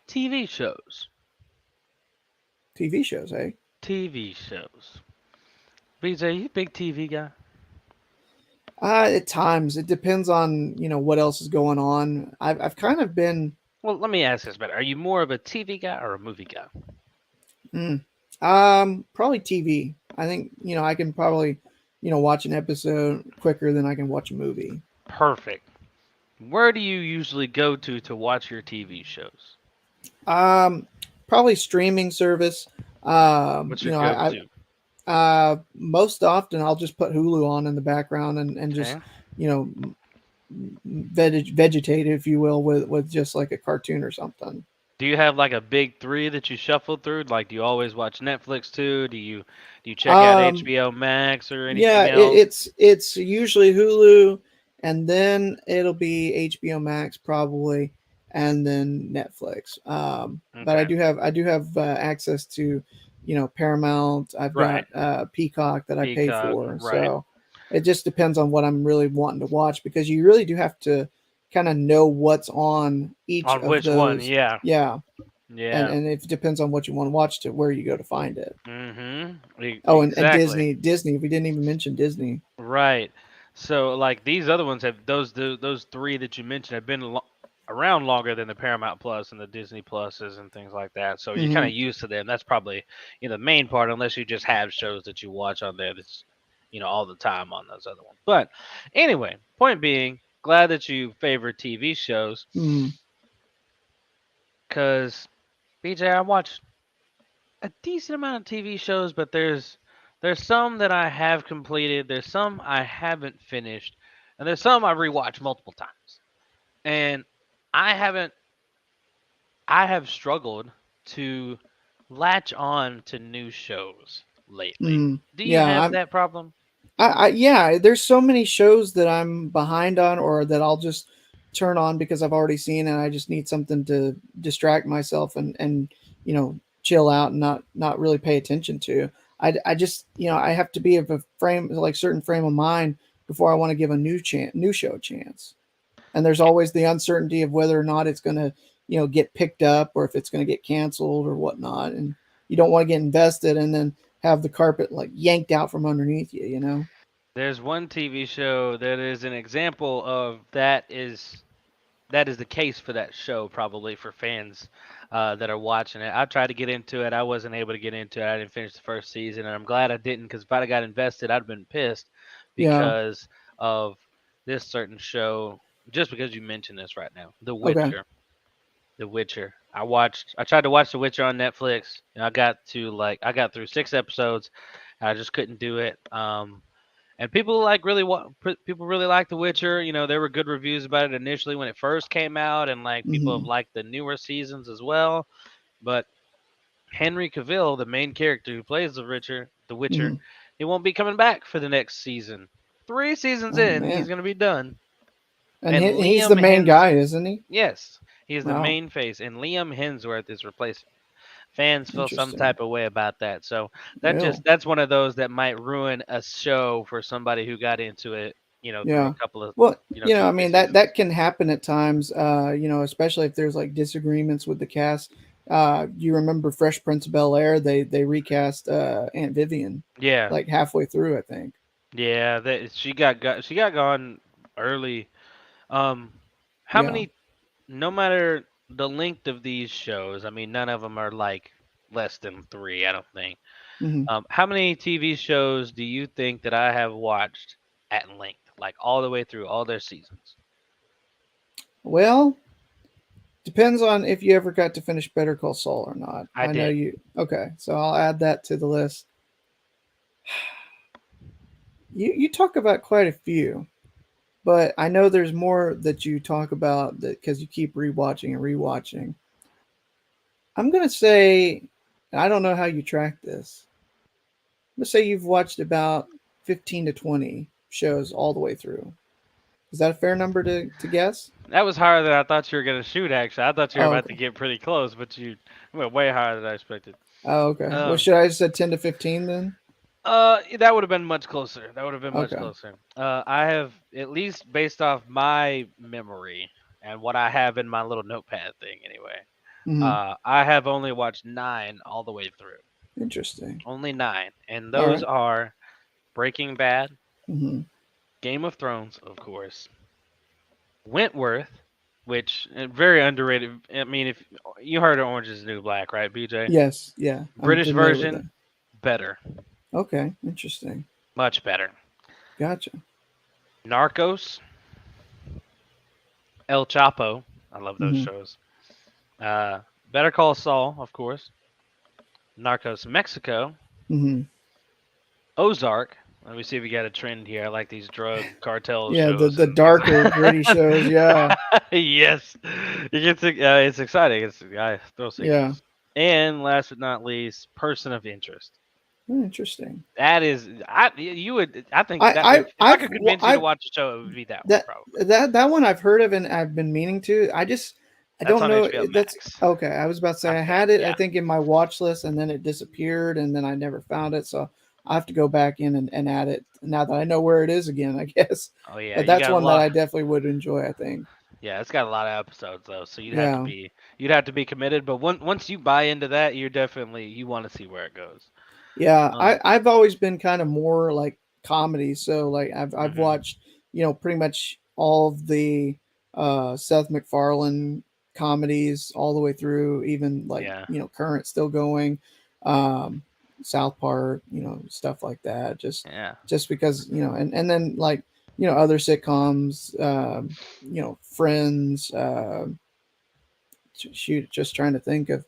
TV shows. TV shows, eh? TV shows. BJ, you a big TV guy? At times, it depends on what else is going on. I've kind of been. Well, let me ask this better. Are you more of a TV guy or a movie guy? Probably TV. I think I can probably watch an episode quicker than I can watch a movie. Perfect. Where do you usually go to watch your TV shows? Probably streaming service. What's your go-to? Most often I'll just put Hulu on in the background and just vegetate, if you will, with just like a cartoon or something. Do you have like a big 3 that you shuffle through? Like, do you always watch Netflix too? Do you check out HBO Max or anything else? It's usually Hulu, and then it'll be HBO Max probably, and then Netflix. But I do have access to Paramount. I've got Peacock that I pay for. Right. So It just depends on what I'm really wanting to watch, because you really do have to kind of know what's on each On of which one? those. Yeah. Yeah. Yeah. And it depends on what you want to watch to where you go to find it. Oh, and Exactly. Disney. We didn't even mention Disney. Right. So like these other ones have those three that you mentioned have been around longer than the Paramount Plus and the Disney Pluses and things like that. So you're kind Hmm. of used to them. That's probably the main part, unless you just have shows that you watch on there that's all the time on those other ones. But anyway, point being, glad that you favor TV shows, Hmm. because BJ, I watch a decent amount of TV shows, but there's some that I have completed, there's some I haven't finished, and there's some I rewatched multiple times. And I haven't I have struggled to latch on to new shows lately. Hmm. Do you Yeah. have that problem? Yeah, there's so many shows that I'm behind on, or that I'll just turn on because I've already seen, and I just need something to distract myself and chill out and not really pay attention to. I just I have to be of a frame, like certain frame of mind, before I want to give a new show a chance. And there's always the uncertainty of whether or not it's going to get picked up, or if it's going to get canceled or whatnot, and you don't want to get invested and then have the carpet like yanked out from underneath you. There's one TV show that is an example of that is the case for that show, probably for fans that are watching it. I tried to get into it. I wasn't able to get into it. I didn't finish the first season, and I'm glad I didn't, because if I'd have got invested, I'd have been pissed Yeah. because of this certain show. Just because you mentioned this right now, The Okay. Witcher. The Witcher. I tried to watch The Witcher on Netflix, and I got through 6 episodes. And I just couldn't do it. And people people really like The Witcher. There were good reviews about it initially when it first came out, and like people have Hmm. liked the newer seasons as well. But Henry Cavill, the main character who plays the Witcher, Hmm. he won't be coming back for the next season. 3 seasons Oh in, he's man. gonna be done. And And he's the Liam main Hens, guy, isn't he? yes, he is the Wow. main face, and Liam Hemsworth is replacing. Fans feel some Interesting. type of way about that. So Well, that's one of those that might ruin a show for somebody who got into it, through a yeah. couple of, Well, two, I three mean that seasons. can happen at times. Especially if there's like disagreements with the cast. You remember Fresh Prince of Bel Air? They recast Aunt Vivian Yeah, like halfway through, I think. yeah. That she got gone early. Um, how Yeah. many? No matter the length of these shows, I mean, none of them are like less than 3. I don't think. Hmm. How many TV shows do you think that I have watched at length, like all the way through all their seasons? Well, depends on if you ever got to finish Better Call Saul or not. I I know did. you. Okay, so I'll add that to the list. You talk about quite a few, but I know there's more that you talk about that because you keep rewatching and rewatching. I'm gonna say, and I don't know how you track this. Let's say you've watched about 15 to 20 shows all the way through. Is that a fair number to guess? That was higher than I thought you were gonna shoot. Actually, I thought you were Oh, about to okay. get pretty close, but you went way higher than I expected. Oh, okay. Well, Um, should I have said 10 to 15 then? that would have been much closer. That would have been much Okay. closer. I have, at least based off my memory and what I have in my little notepad thing, anyway. Hmm. I have only watched 9 all the way through. Interesting. Only 9, and All those right. are Breaking Bad, Hmm. Game of Thrones, of course, Wentworth, which very underrated. I mean, if you heard of Orange Is the New Black, right, BJ? Yes. Yeah. I'm British familiar with that. version, better, Okay. Interesting. much better. Gotcha. Narcos, El Chapo, I love those Hmm. shows. Better Call Saul, of course. Narcos Mexico, Hmm. Ozark. Let me see if we got a trend here. I like these drug cartel Yeah. The shows the and darker, gritty shows. Yeah. yes, it's exciting. It's thrill Yeah. seekers. And last but not least, Person of Interest. Interesting. That is, you would, I think that I if I I've could convince you to I've watch a show, it would be that one that probably. that one I've heard of and I've been meaning to. I That's don't on know. HBO That's Max, okay. I was about to say I I think. had it. I Yeah, think in my watch list, and then it disappeared, and then I never found it. So I have to go back in and add it now that I know where it is again, I guess. Oh yeah, But you that's got a one that lot. I definitely would enjoy, I think. Yeah, it's got a lot of episodes though, so Yeah. you'd have to be committed. But once you buy into that, you're definitely you want to see where it goes. Yeah, Um. I've always been kind of more like comedy, so like I've Mhm. watched pretty much all of the Seth MacFarlane comedies all the way through, even like Yeah. current still going, um, South Park, stuff like that. Yeah. Just because and then like other sitcoms, Friends. Shoot, just trying to think of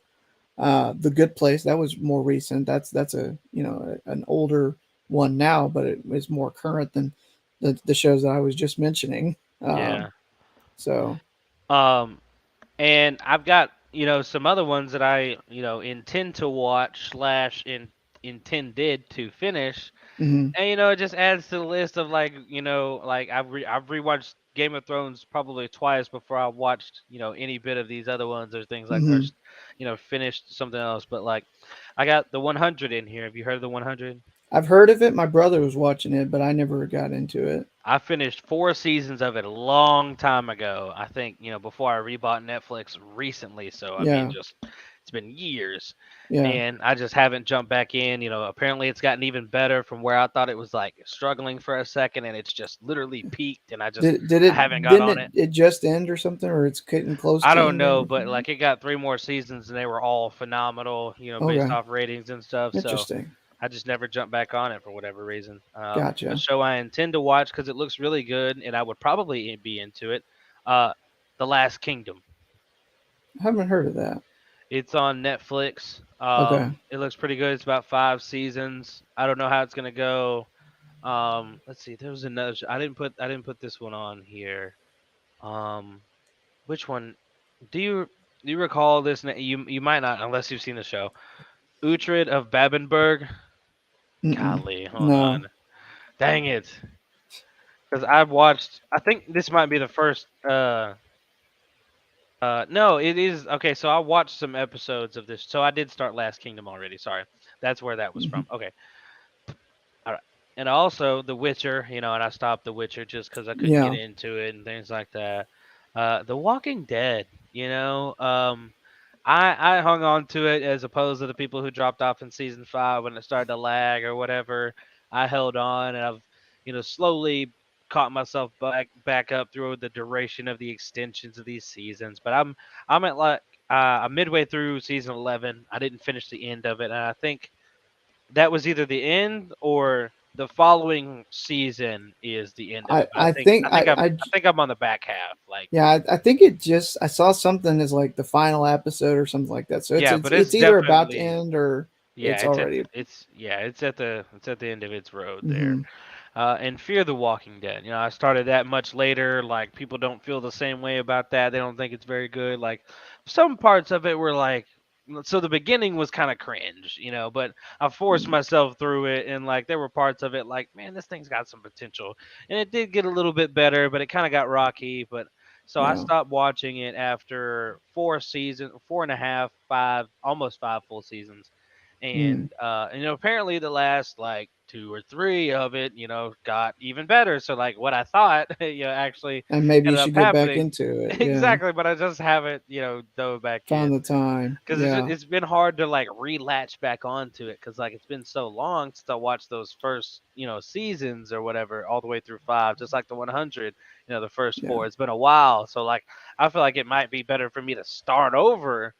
the Good Place. That was more recent. That's a an older one now, but it was more current than the shows that I was just mentioning. Yeah. So Um. And I've got some other ones that I intend to watch slash intended to finish. mhm, And it just adds to the list of like like I've rewatched Game of Thrones probably twice before I watched any bit of these other ones or things like or mhm. finished something else. But like I got the 100 in here. Have you heard of the 100? I've heard of it. My brother was watching it, but I never got into it. I finished 4 seasons of it a long time ago. I think before I rebought Netflix recently. So I mean Yeah, just it's been years. yeah. And I just haven't jumped back in. Apparently it's gotten even better from where I thought it was like struggling for a second, and it's just literally peaked, and Did I haven't it got didn't on it, it. it just end or something, or it's getting close I to don't ending know, or but something? like it got 3 more seasons, and they were all phenomenal, based Okay, off ratings and stuff. So interesting. I just never jumped back on it for whatever reason. A Gotcha. show I intend to watch because it looks really good, and I would probably be into it. Uh, The Last Kingdom. I haven't heard of that. It's on Netflix. Okay. It looks pretty good. It's about 5 seasons. I don't know how it's gonna go. Let's see. There was another. I didn't put this one on here. Um, which one? Do you recall this? You might not unless you've seen the show. Uhtred of Babenberg. Mm-mm. Golly, hold No. on. Dang it. Because I've watched. I think this might be the first. No, it is okay. So I watched some episodes of this. So I did start Last Kingdom already. Sorry, that's where that was Mhm. from. Okay, all right. And also The Witcher. And I stopped The Witcher just because I couldn't get Yeah. into it and things like that. The Walking Dead. I hung on to it as opposed to the people who dropped off in season 5 when it started to lag or whatever. I held on, and I've slowly caught myself back up through the duration of the extensions of these seasons. But I'm at like I'm midway through season 11. I didn't finish the end of it, and I think that was either the end or the following season is the end of it. But I think I think I'm on the back half. Like yeah, I think it just I saw something as like the final episode or something like that. So yeah, but it's it's either about to definitely end or yeah, it's already. it's at the end of its road there. Hmm. And Fear the Walking Dead. I started that much later. Like people don't feel the same way about that. They don't think it's very good. Like some parts of it were like so the beginning was kind of cringe, but I forced myself through it and like there were parts of it like, man, this thing's got some potential. And it did get a little bit better, but it kind of got rocky, but so I Yeah. stopped watching it after 4 and a half, 5, almost 5 full seasons. Mm. And apparently the last like 2 or 3 of it, got even better. So like what I thought, actually And maybe you ended up should get back happening. into it. Yeah. Exactly, but I just haven't, dove back in Found the time. because Yeah. it's been hard to like relatch back onto it because like it's been so long since I watched those first seasons or whatever all the way through 5, just like the 100, the first Yeah. 4. It's been a while, so like I feel like it might be better for me to start over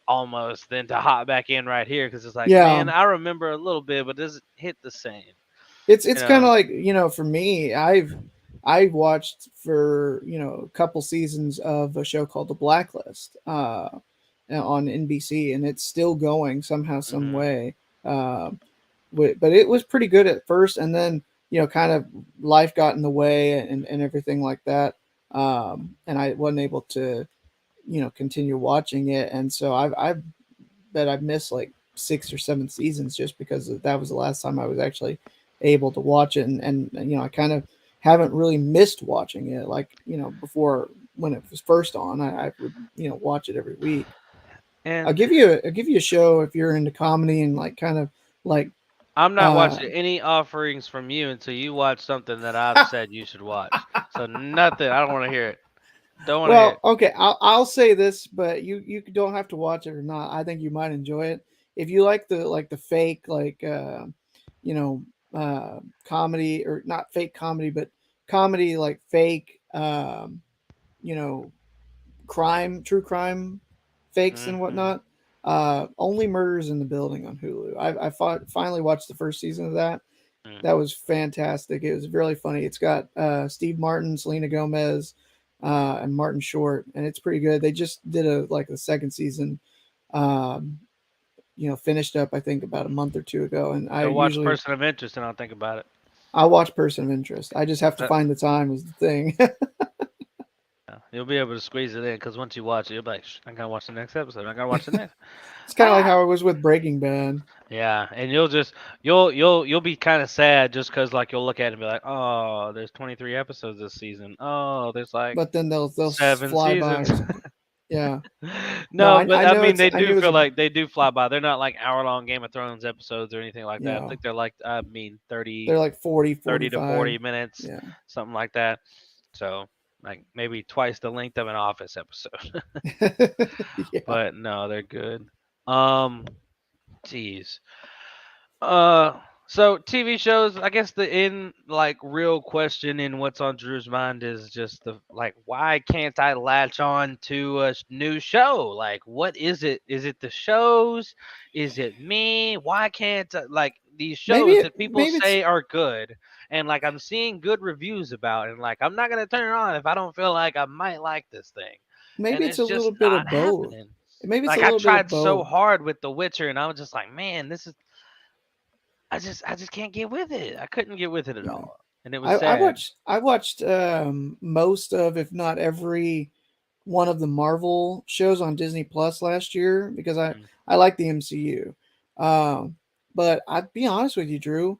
almost than to hop back in right here because it's like, Yeah. man, I remember a little bit, but it doesn't hit the same. It's You kind of know. like for me, I've watched for a couple seasons of a show called The Blacklist on NBC, and it's still going somehow, some Mhm. way. But it was pretty good at first, and then kind of life got in the way and everything like that, and I wasn't able to continue watching it, and so I've bet I've missed like 6 or 7 seasons just because that was the last time I was actually able to watch it, and I kind of haven't really missed watching it like before when it was first on. I would watch it every week. And I'll give you a show if you're into comedy and like kind of like I'm not watching any offerings from you until you watch something that I've said you should watch. So nothing. I don't want to hear it. Don't want to hear Well, it. okay, I'll say this, but you don't have to watch it or not. I think you might enjoy it if you like the fake you know comedy, or not fake comedy, but comedy like fake you know true crime fakes and Hmm. whatnot. Only Murders in the Building on Hulu. Finally watched the first season of that. That was fantastic. It was really funny. It's got Steve Martin, Selena Gomez, and Martin Short, and it's pretty good. They just did the second season, um, finished up I think about a month or two ago. And Go watch Person of Interest and I'll think about it. I watch Person of Interest. I just have to That, find the time is the thing. yeah, you'll be able to squeeze it in because once you watch it, you'll be like, I gotta watch the next episode. I gotta watch the next. It's kind of like how it was with Breaking Bad. Yeah, and you'll be kind of sad just because like you'll look at it and be like, oh, there's 23 episodes this season. Oh, there's like But then they'll 7 fly by seasons. or something. Yeah. No, No, but I I know mean it's. they I knew do it was feel a. like they do fly by. They're not like hour-long Game of Thrones episodes or anything like that. I Yeah. think they're like 30, They're like 40, 30 to 45. 40 minutes, Yeah. something like that. So like maybe twice the length of an Office episode. Yeah. But no, they're good. Um, Jeez. Uh, so TV shows, I guess the like real question in what's on Drew's mind is just the like, why can't I latch on to a new show? Like, what is it? Is it the shows? Is it me? Why can't like these shows that people Maybe it's say are good and like I'm seeing good reviews about and like I'm not gonna turn it on if I don't feel like I might like this thing, and maybe it's it's a little just bit not of both. happening. Maybe it's a Like I little bit of tried so both. hard with The Witcher, and I was just like, man, this is I just can't get with it. I couldn't get with it at Yeah. all, and it was sad. I watched most of, if not every one of the Marvel shows on Disney Plus last year because Mm. I like the MCU. Um, but I'd be honest with you, Drew,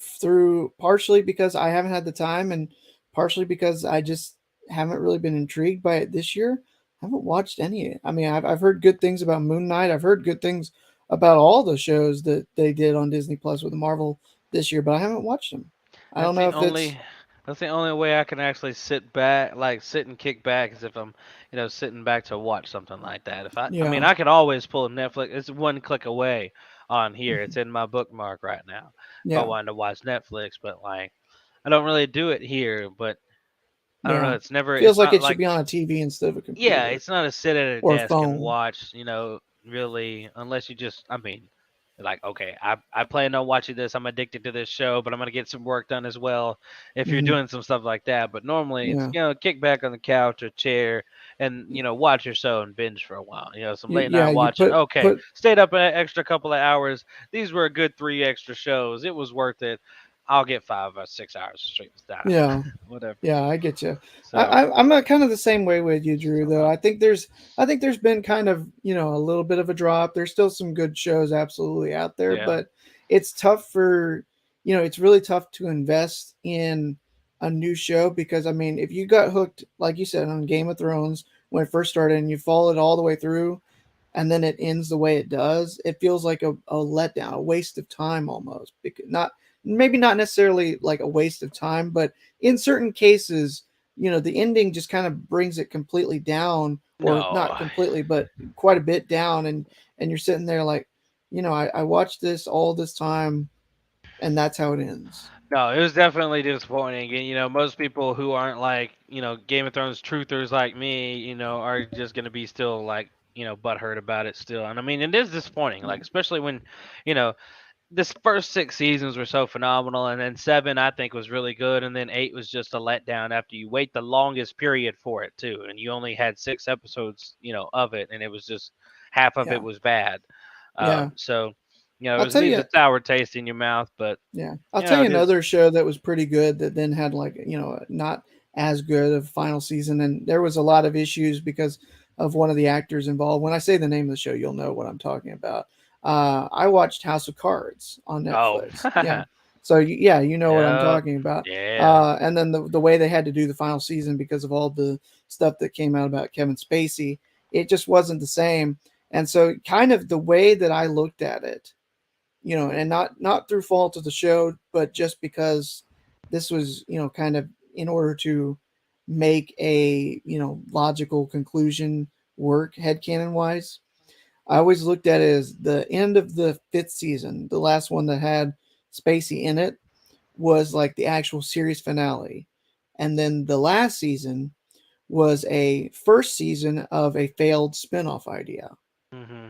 through partially because I haven't had the time and partially because I just haven't really been intrigued by it this year. I haven't watched any. I mean, I've heard good things about Moon Knight. I've heard good things about all the shows that they did on Disney Plus with the Marvel this year, but I haven't watched them. I don't That's know the if it's only that's the only way I can actually sit back, like sit and kick back, is if I'm, sitting back to watch something like that. I mean, yeah, I could always pull Netflix. It's one click away on here. It's in my bookmark right now. If I yeah, wanted to watch Netflix, but like, I don't really do it here. But I don't know. yeah. It's never. Feels It's like not it should like be on a TV instead of a yeah. computer It's not a sit at a or a desk and phone. watch. Really, unless you just. I mean, like okay, I plan on watching this. I'm addicted to this show, but I'm gonna get some work done as well. If you're Hmm. doing some stuff like that, but normally it's Yeah, kick back on the couch or chair and watch your show and binge for a while. Some late night you watching. Okay, put stayed up an extra couple of hours. These were a good 3 extra shows. It was worth it. I'll get 5 or 6 hours of stream time. yeah. Whatever. Yeah, I get you. So I'm not kind of the same way with you, Drew. Though I think there's been kind of a little bit of a drop. There's still some good shows absolutely out there, yeah. but it's tough for it's really tough to invest in a new show because I mean, if you got hooked, like you said, on Game of Thrones when it first started, and you followed it all the way through, and then it ends the way it does, it feels like a letdown, a waste of time almost. Because not maybe not necessarily like a waste of time, but in certain cases, the ending just kind of brings it completely down, or not No. completely, but quite a bit down, and you're sitting there like, I watched this all this time, and that's how it ends. No, it was definitely disappointing. And, most people who aren't like, Game of Thrones truthers like me, are just going to be still like, butthurt about it still. And I mean, it is disappointing, Yeah, like, especially when, you know, this first 6 seasons were so phenomenal. And then 7, I think, was really good. And then 8 was just a letdown after you wait the longest period for it, too. And you only had 6 episodes, of it. And it was just half of it yeah, was bad. yeah. So, it I'll was tell leaves you. a sour taste in your mouth. But, Yeah, I'll tell you it is. another show that was pretty good that then had like not as good of final season, and there was a lot of issues because of one of the actors involved. When I say the name of the show, you'll know what I'm talking about. I watched House of Cards on Oh, Netflix. Yeah, so yeah, you know what I'm yeah, talking about. yeah. And then the way they had to do the final season because of all the stuff that came out about Kevin Spacey, it just wasn't the same. And so, kind of the way that I looked at it, and not through fault of the show, but just because this was, kind of in order to make a, logical conclusion work headcanon wise. I always looked at it as the end of the 5th season, the last one that had Spacey in it, was like the actual series finale. And then the last season was a first season of a failed spinoff idea. Mm-hmm.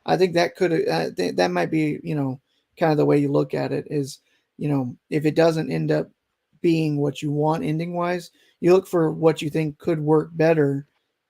I think that could that might be, kind of the way you look at it is, if it doesn't end up being what you want ending wise, you look for what you think could work better,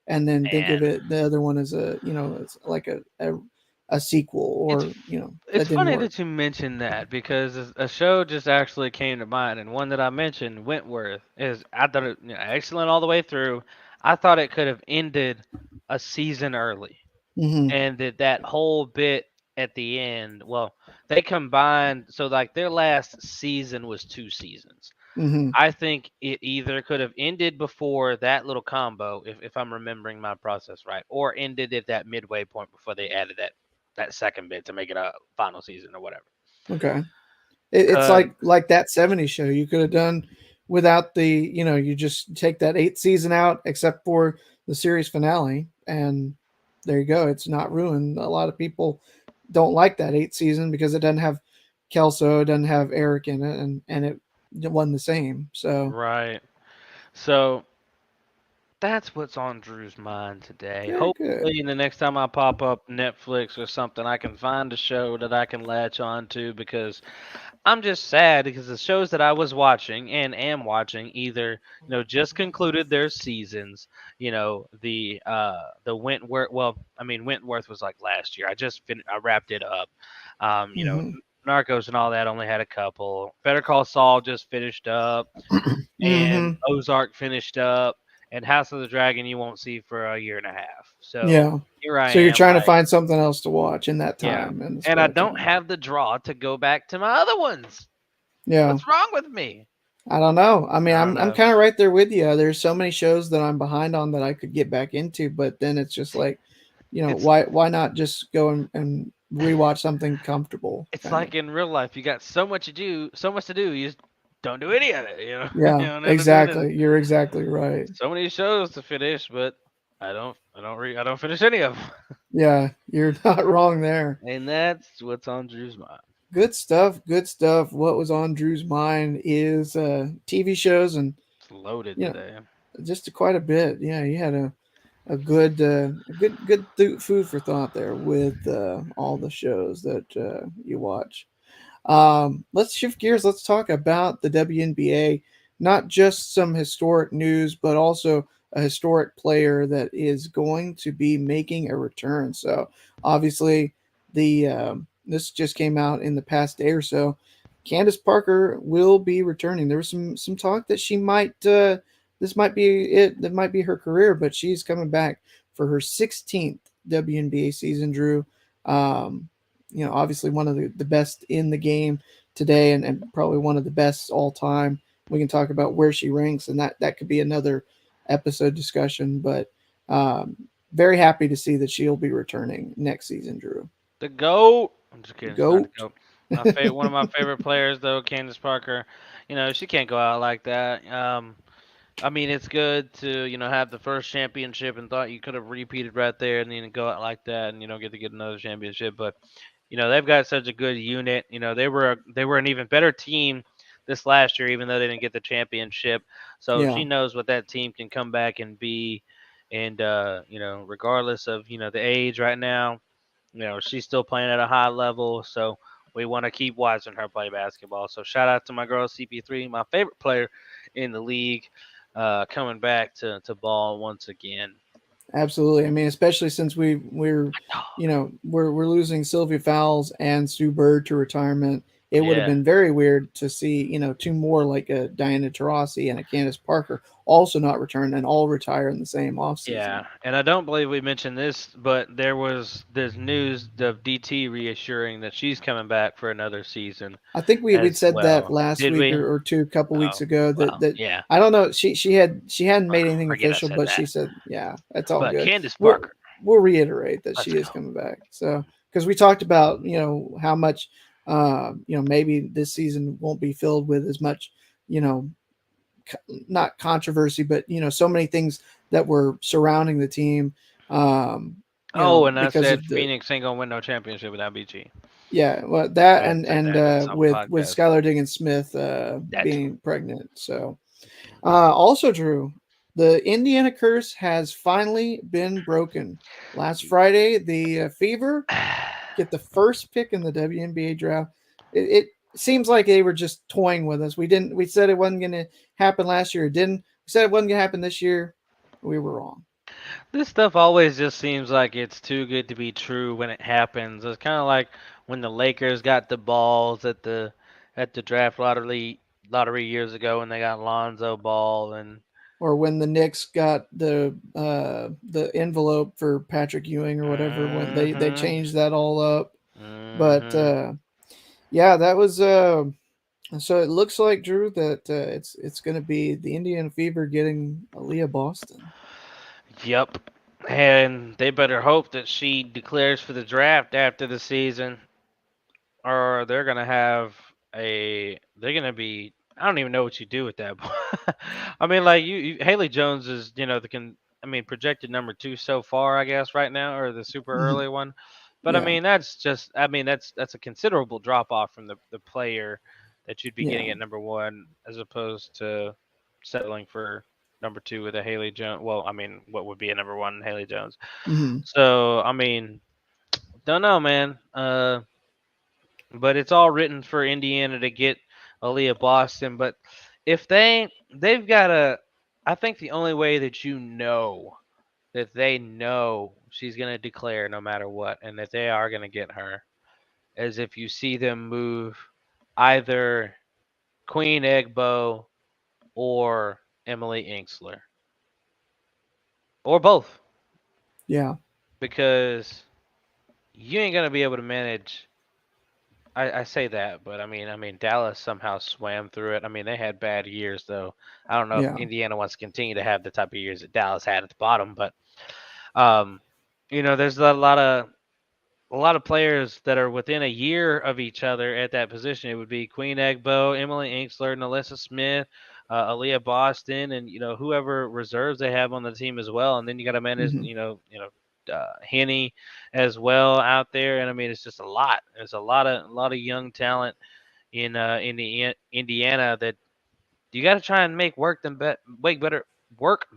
and then think of it the other one as a, it's like a sequel, It's or it's that didn't funny work. that you mentioned that because a show just actually came to mind, and one that I mentioned, Wentworth, is I thought it excellent all the way through. I thought it could have ended a season early, Mm-hmm. and that whole bit at the end. Well, they combined, so like their last season was 2 seasons. Mm-hmm. I think it either could have ended before that little combo, if I'm remembering my process right, or ended at that midway point before they added that second bit to make it a final season or whatever. Okay. It's Cause like that 70s show you could have done without the, you just take that 8th season out except for the series finale, and there you go. It's not ruined. A lot of people don't like that 8th season because it doesn't have Kelso, it doesn't have Eric in it, and it wasn't the same. So right. So that's what's on Drew's mind today. very good. Hopefully, the next time I pop up Netflix or something, I can find a show that I can latch on to because I'm just sad because the shows that I was watching and am watching either just concluded their seasons. The Wentworth. Well, I mean Wentworth was like last year. I wrapped it up. Mm-hmm. Narcos and all that only had a couple. Better Call Saul just finished up, Mm-hmm. and Ozark finished up, and House of the Dragon you won't see for a year and a half. So Yeah. here I So you're am, trying to like, find something else to watch in that yeah, time and and I spare don't time. have the draw to go back to my other ones. Yeah. What's wrong with me? I don't know. I mean, I don't I'm know. kind of right there with you. There's so many shows that I'm behind on that I could get back into, but then it's just like, It's why not just go and rewatch something comfortable, it's kind of. like in real life, you got so much to do. You just don't do any of it. You Yeah, don't end up doing it. exactly. You're exactly right. So many shows to finish, but I don't finish any of them. Yeah, you're not wrong there. And that's what's on Drew's mind. Good stuff. Good stuff. What was on Drew's mind is TV shows, and It's loaded you know today. just quite a bit. Yeah, you had a good food for thought there with all the shows that you watch. Let's shift gears. Let's talk about the WNBA. Not just some historic news, but also a historic player that is going to be making a return. So obviously, the this just came out in the past day or so. Candace Parker will be returning. There was some talk that she might this might be it. That might be her career, but she's coming back for her 16th WNBA season. Drew, obviously one of the best in the game today, and probably one of the best all time. We can talk about where she ranks, and that could be another episode discussion. But very happy to see that she'll be returning next season, Drew. The GOAT. I'm just kidding. It's not the Goat. GOAT. One of my favorite players, though, Candace Parker. She can't go out like that. I mean, it's good to have the first championship, and thought you could have repeated right there, and then go out like that, and get another championship. But they've got such a good unit. They were an even better team this last year, even though they didn't get the championship. So Yeah, she knows what that team can come back and be, and regardless of the age right now, she's still playing at a high level. So we want to keep watching her play basketball. So shout out to my girl CP3, my favorite player in the league, coming back to ball once again. absolutely. I mean, especially since we're losing Sylvia Fowles and Sue Bird to retirement. It would have Yeah. been very weird to see, two more like a Diana Taurasi and a Candace Parker also not return and all retire in the same offseason. Yeah, and I don't believe we mentioned this, but there's news of DT reassuring that she's coming back for another season I think we'd as said that well. last Did week we? or two, couple weeks Oh, ago. That well, that yeah. I don't know. She hadn't made anything Forget I official, said but that. she said, yeah, that's all But good. Candace We'll Parker, we'll reiterate that let's she is go. coming back. So because we talked about how much Maybe this season won't be filled with as much, you know, not controversy, but so many things that were surrounding the team. Oh, and I Because said of the Phoenix ain't gonna win no championship without BG. yeah, well that I said and that in some with podcast. Skylar Diggins Smith That too. being pregnant. So also, Drew, the Indiana curse has finally been broken. Last Friday, the Fever get the first pick in the WNBA draft. It seems like they were just toying with us. We said it wasn't going to happen last year. It didn't. We said it wasn't going to happen this year. We were wrong. This stuff always just seems like it's too good to be true when it happens. It's kind of like when the Lakers got the balls at the draft lottery years ago when they got Lonzo Ball and Or when the Knicks got the envelope for Patrick Ewing or whatever, when they mhm changed that all up. But mhm. yeah, that was so it looks like, Drew, that it's going to be the Indiana Fever getting Aaliyah Boston. Yep. And they better hope that she declares for the draft after the season, or they're gonna have they're gonna be. I don't even know what you do with that. I mean, like Haley Jones is I mean projected number 2 so far, I guess right now, or the super Mhm. early one. But I Yeah, mean that's a considerable drop off from the player that you'd be yeah, getting at number 1 as opposed to settling for number 2 with a Haley Jones. Well, I mean, what would be a number 1 Haley Jones? hmm So I mean, don't know, man. But it's all written for Indiana to get Aaliyah Boston. But if they've got to, I think the only way that that they know she's going to declare no matter what, and that they are going to get her, is if you see them move either Queen Egbo or Emily Inksler or both, yeah, because you ain't going to be able to manage. I say that, but I mean Dallas somehow swam through it. I mean they had bad years though. I don't know if yeah, Indiana wants to continue to have the type of years that Dallas had at the bottom, but um, there's a lot of players that are within a year of each other at that position. It would be Queen Egbo, Emily Inksler, Nalissa Smith, Aaliyah Boston, and whoever reserves they have on the team as well. And then you got to manage, hmm Henny as well out there. And I mean, it's just a lot. There's a lot of young talent in the Indiana that you got to try and make work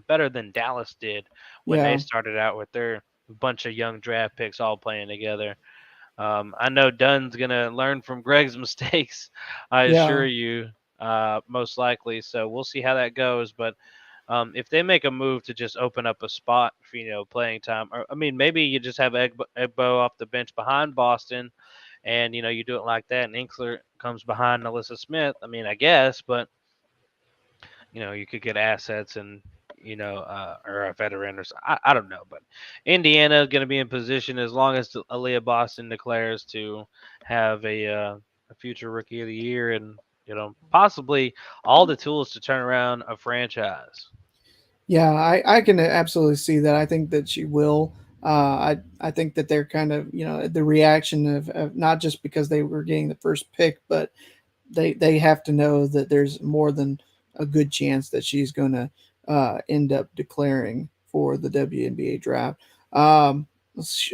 better than Dallas did when they yeah, started out with their bunch of young draft picks all playing together. I know Dunn's gonna learn from Greg's mistakes. I assure yeah, you, most likely. So we'll see how that goes. But if they make a move to just open up a spot for playing time, or I mean, maybe you just have Egbo off the bench behind Boston, and you do it like that, and Inkler comes behind Alyssa Smith. I mean, I guess, but you could get assets and or a veteran I don't know, but Indiana is going to be in position as long as Aaliyah Boston declares to have a future rookie of the year and possibly all the tools to turn around a franchise. yeah. I can absolutely see that. I think that she will. I think that they're kind of the reaction of not just because they were getting the first pick, but they have to know that there's more than a good chance that she's going to end up declaring for the WNBA draft. Um,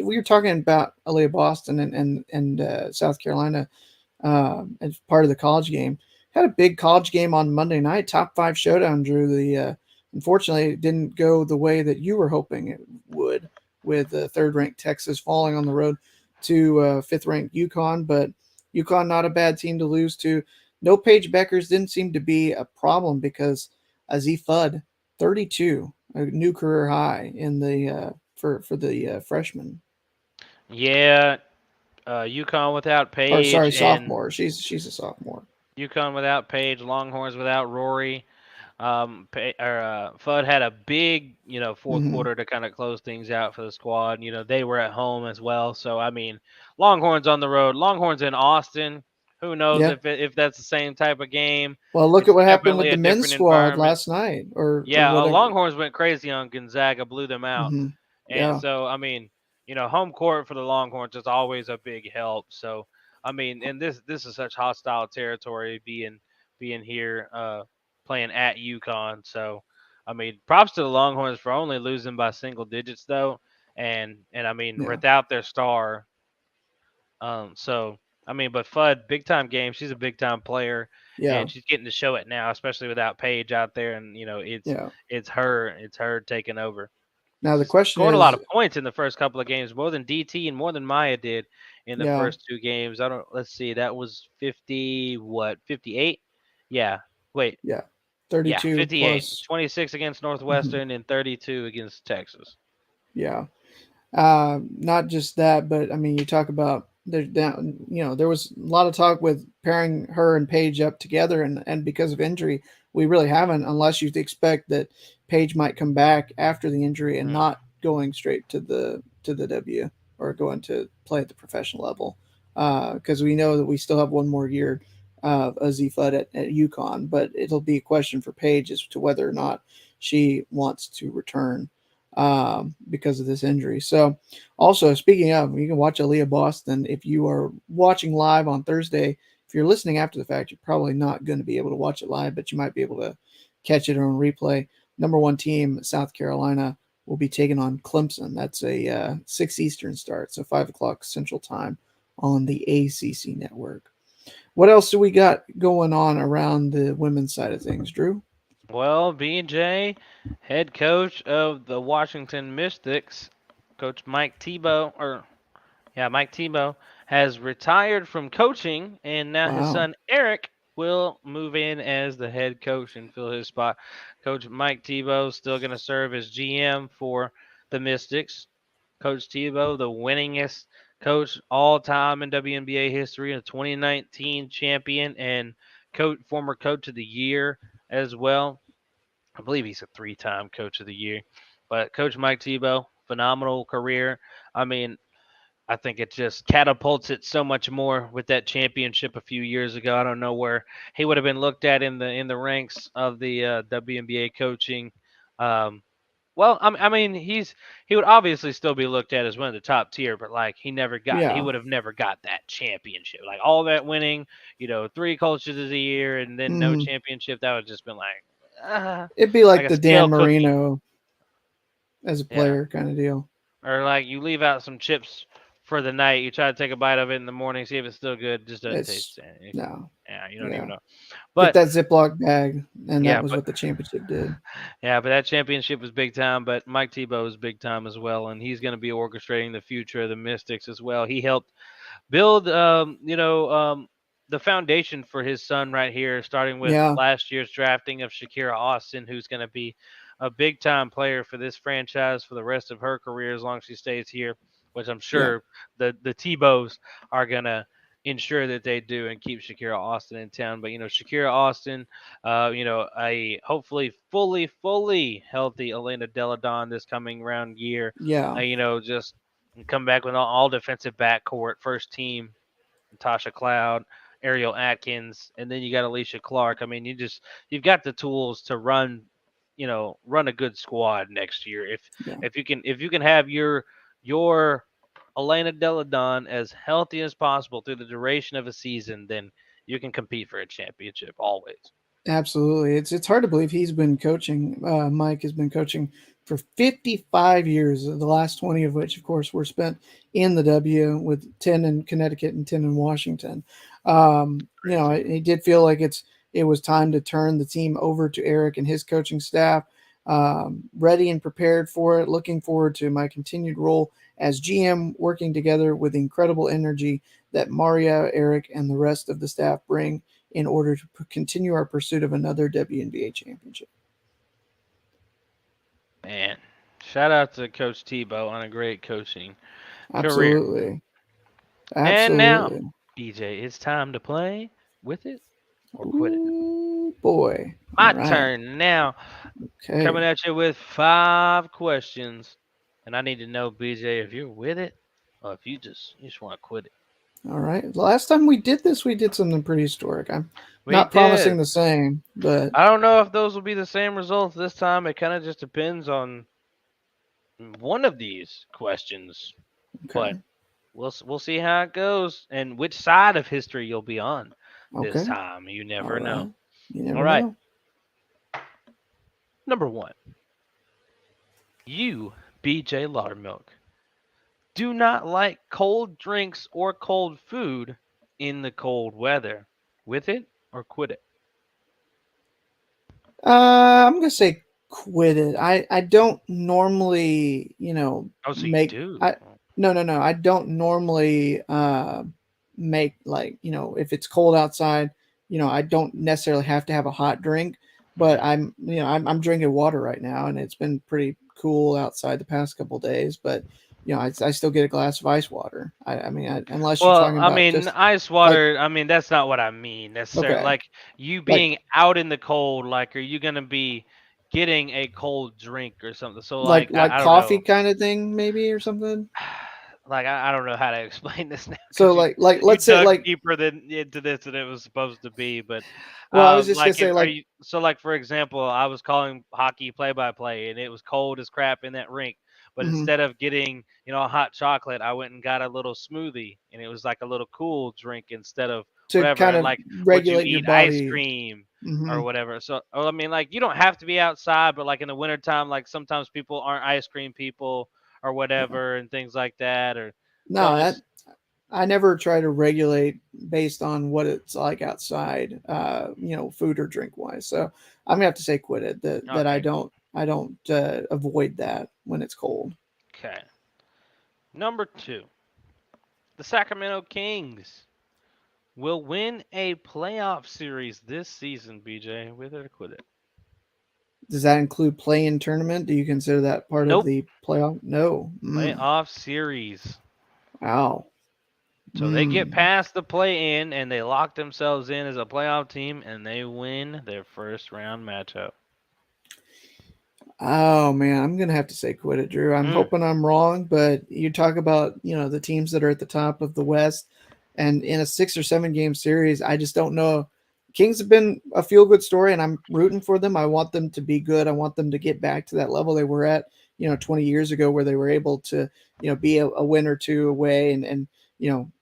we were talking about Aaliyah Boston and South Carolina as part of the college game. Had a big college game on Monday night, top five showdown. Drew the unfortunately it didn't go the way that you were hoping it would, with third ranked Texas falling on the road to fifth ranked UConn, but UConn not a bad team to lose to. No Paige Beckers didn't seem to be a problem because Azee Fudd 32, a new career high in the for the freshman. Yeah, UConn without Or sorry, Page and sophomore. She's a sophomore. UConn without Page, Longhorns without Rory. Fudd had a big, fourth Mm-hmm. quarter to kind of close things out for the squad. They were at home as well, so I mean, Longhorns on the road, Longhorns in Austin. Who knows Yeah. if that's the same type of game? Well, look at It's what happened with definitely the a men's different squad environment. last night, or Yeah, whatever. Longhorns went crazy on Gonzaga, blew them out, Mm-hmm. and Yeah. so I mean, home court for the Longhorns is always a big help. So I mean, and this is such hostile territory being here, playing at UConn. So, I mean, props to the Longhorns for only losing by single digits though, and I mean Yeah, without their star. So I mean, but Fudd, big time game. She's a big time player, yeah, and she's getting to show it now, especially without Paige out there. And yeah. it's her taking over. Now the question Scored a lot is, of points in the first couple of games, more than DT and more than Maya did in the yeah, first two games. I don't. Let's see, that was 58. Yeah. Wait. yeah, Yeah, 32 58. plus. 26 against Mhm, Northwestern and 32 against Texas. yeah. Not just that, but I mean, you talk about there's down. There was a lot of talk with pairing her and Paige up together, and because of injury, we really haven't, unless you expect that Paige might come back after the injury and Mm. not going straight to the W or going to play at the professional level, because we know that we still have one more year of Azzi Fudd at UConn, but it'll be a question for Paige as to whether or not she wants to return because of this injury. So, also speaking of, you can watch Aaliyah Boston if you are watching live on Thursday. If you're listening after the fact, you're probably not going to be able to watch it live, but you might be able to catch it on replay. Number one team, South Carolina, will be taking on Clemson. That's a 6 Eastern start, so 5 o'clock Central Time on the ACC network. What else do we got going on around the women's side of things, Drew? Well, BJ, head coach of the Washington Mystics, Coach Mike Tebow, Mike Tebow has retired from coaching, and now his Wow. son Eric will move in as the head coach and fill his spot. Coach Mike Tebow is still going to serve as GM for the Mystics. Coach Tebow, the winningest coach all time in WNBA history, a 2019 champion and former coach of the year as well. I believe he's a three-time coach of the year. But Coach Mike Tebow, phenomenal career. I mean, I think it just catapults it so much more with that championship a few years ago. I don't know where he would have been looked at in the ranks of the WNBA coaching. Um, well, I mean, he would obviously still be looked at as one of the top tier, but like he Yeah. would have never got that championship, like all that winning, three coaches of the year and then no Mm-hmm. championship. That would have just been uh, It'd be like like a the Dan stale cookie. Marino as a Yeah. player kind of deal. Or like you leave out some chips for the night, you try to take a bite of it in the morning, see if it's still good. It just doesn't taste It's the same. no, Yeah, you don't even yeah. know. Get But that Ziploc bag, and that yeah, was but what the championship did. yeah, but that championship was big time. But Mike Tebow is big time as well, and he's going to be orchestrating the future of the Mystics as well. He helped build, the foundation for his son right here, starting with Yeah, last year's drafting of Shakira Austin, who's going to be a big time player for this franchise for the rest of her career as long as she stays here, which I'm yeah, sure the Tebows are going to ensure that they do and keep Shakira Austin in town. But Shakira Austin, a hopefully fully healthy Elena Deladon this coming round year. yeah, Just come back with all defensive backcourt, first team, Tasha Cloud, Ariel Atkins, and then you got Alicia Clark. I mean, you've got the tools to run a good squad next year. If yeah. if you can have your Elena Deladon as healthy as possible through the duration of a season, then you can compete for a championship always. Absolutely. It's hard to believe he's been coaching. Mike has been coaching for 55 years, the last 20 of which, of course, were spent in the W with 10 in Connecticut and 10 in Washington. Crazy. He did feel like it was time to turn the team over to Eric and his coaching staff. Ready and prepared for it. Looking forward to my continued role as GM, working together with incredible energy that Maria, Eric, and the rest of the staff bring in order to continue our pursuit of another WNBA championship. Man, shout out to Coach Tebow on a great coaching career. Absolutely. And now, Absolutely. BJ, it's time to play with it or quit it. Ooh, boy. All My right. turn now. Coming Okay. at you with 5 questions, and I need to know, BJ, if you're with it or if you just want to quit it. All right. The last time we did this, we did something pretty historic. I'm We not promising did. the same, but I don't know if those will be the same results this time. It kind of just depends on one of these questions, but okay. we'll see how it goes and which side of history you'll be on this Okay. time. You All never know. right. You never All right, know. number 1. You, BJ Laudermilk, do not like cold drinks or cold food in the cold weather. With it or quit it? I'm gonna say quit it. I don't normally, Oh, so you make do. I no. I don't normally make, like, if it's cold outside, I don't necessarily have to have a hot drink, but Mhm. I'm drinking water right now, and it's been pretty cool outside the past couple days, but I still get a glass of ice water. Unless you're Well, talking I about mean, just ice like, water, I mean, that's not what I mean necessarily. okay, Like you like being out in the cold, like, are you going to be getting a cold drink or something? So, like like, like I don't coffee know. kind of thing, maybe, or something. Like, I don't know how to explain this now So because like you let's say, dug like, deeper than into this than it was supposed to be. But, well, I was just gonna like, if say, are like, you so like for example, I was calling hockey play by play and it was cold as crap in that rink. But mhm, instead of getting a hot chocolate, I went and got a little smoothie and it was like a little cool drink instead of to whatever. kind And of like, would you regulate your eat ice body. cream or Hmm. whatever? So, I mean, like, you don't have to be outside, but like in the wintertime, like sometimes people aren't ice cream people or Yeah. whatever and things like that. Or so No, I'm that just I never try to regulate based on what it's like outside, food or drink wise. So I'm gonna have to say quit it. That okay. I don't avoid that when it's cold. Okay. Number 2, the Sacramento Kings will win a playoff series this season. BJ, with it or quit it? Does that include play-in tournament? Do you consider that part of Nope. the playoff? No. Playoff series. Wow. So they get Mm. past the play in and they lock themselves in as a playoff team and they win their first round matchup. Oh man, I'm gonna have to say quit it, Drew. I'm Mm, hoping I'm wrong, but you talk about, the teams that are at the top of the West, and in a 6 or 7 game series, I just don't know. Kings have been a feel good story, and I'm rooting for them. I want them to be good. I want them to get back to that level they were at, 20 years ago, where they were able to, be a win or two away, and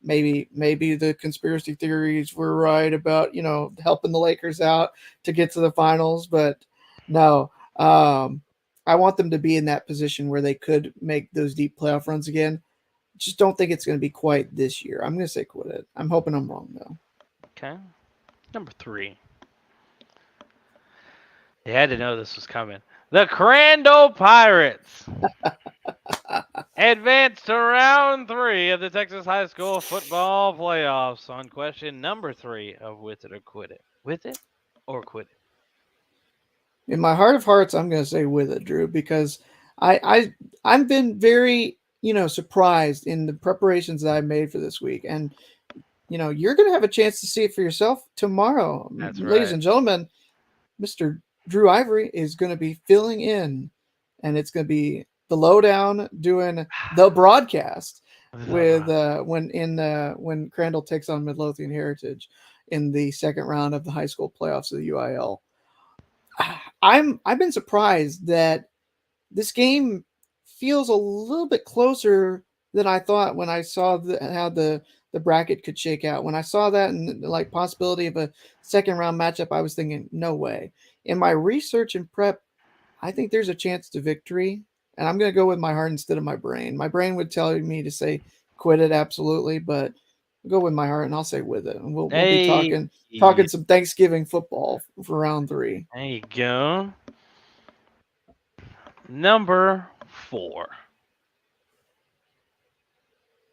maybe the conspiracy theories were right about, helping the Lakers out to get to the finals, but no. I want them to be in that position where they could make those deep playoff runs again. Just don't think it's going to be quite this year. I'm going to say quit it. I'm hoping I'm wrong, though. okay. Number 3. You had to know this was coming. The Crandall Pirates advance to round 3 of the Texas High School football playoffs on question number 3 of With It or Quit It. With it or quit it? In my heart of hearts, I'm going to say with it, Drew, because I've been very, surprised in the preparations that I made for this week, and you're going to have a chance to see it for yourself tomorrow, That's ladies right. and gentlemen. Mr. Drew Ivory is going to be filling in, and it's going to be the Lowdown doing the broadcast with when Crandall takes on Midlothian Heritage in the second round of the high school playoffs of the UIL. I've been surprised that this game feels a little bit closer than I thought when I saw how the bracket could shake out. When I saw that and like possibility of a second round matchup, I was thinking, no way. In my research and prep, I think there's a chance to victory, and I'm going to go with my heart instead of my brain. My brain would tell me to say quit it, absolutely, but I'll go with my heart and I'll say with it. And we'll be Hey, talking some Thanksgiving football for round 3. there you go. Number 4.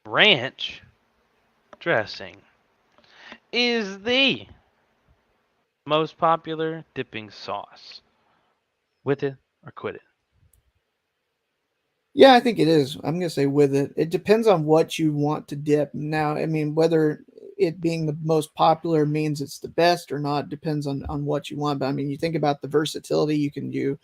Ranch dressing is the most popular dipping sauce. With it or quit it? Yeah, I think it is. I'm going to say with it. It depends on what you want to dip. Now, I mean, whether it being the most popular means it's the best or not depends on what you want. But I mean, you think about the versatility. You can do,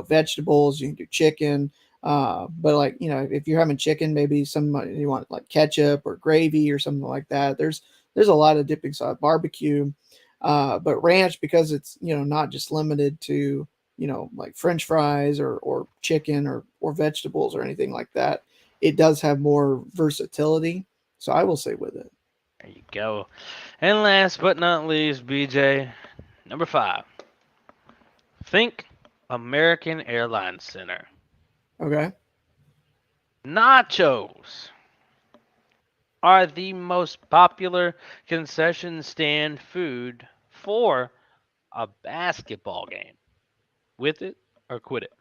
vegetables. You can do chicken. But like, if you're having chicken, maybe you want like ketchup or gravy or something like that. There's a lot of dipping sauce, barbecue, but ranch, because it's not just limited to like French fries or chicken or vegetables or anything like that. It does have more versatility. So I will say with it. There you go. And last but not least, BJ, number 5. Think American Airlines Center. Okay. Nachos are the most popular concession stand food for a basketball game. With it or quit it.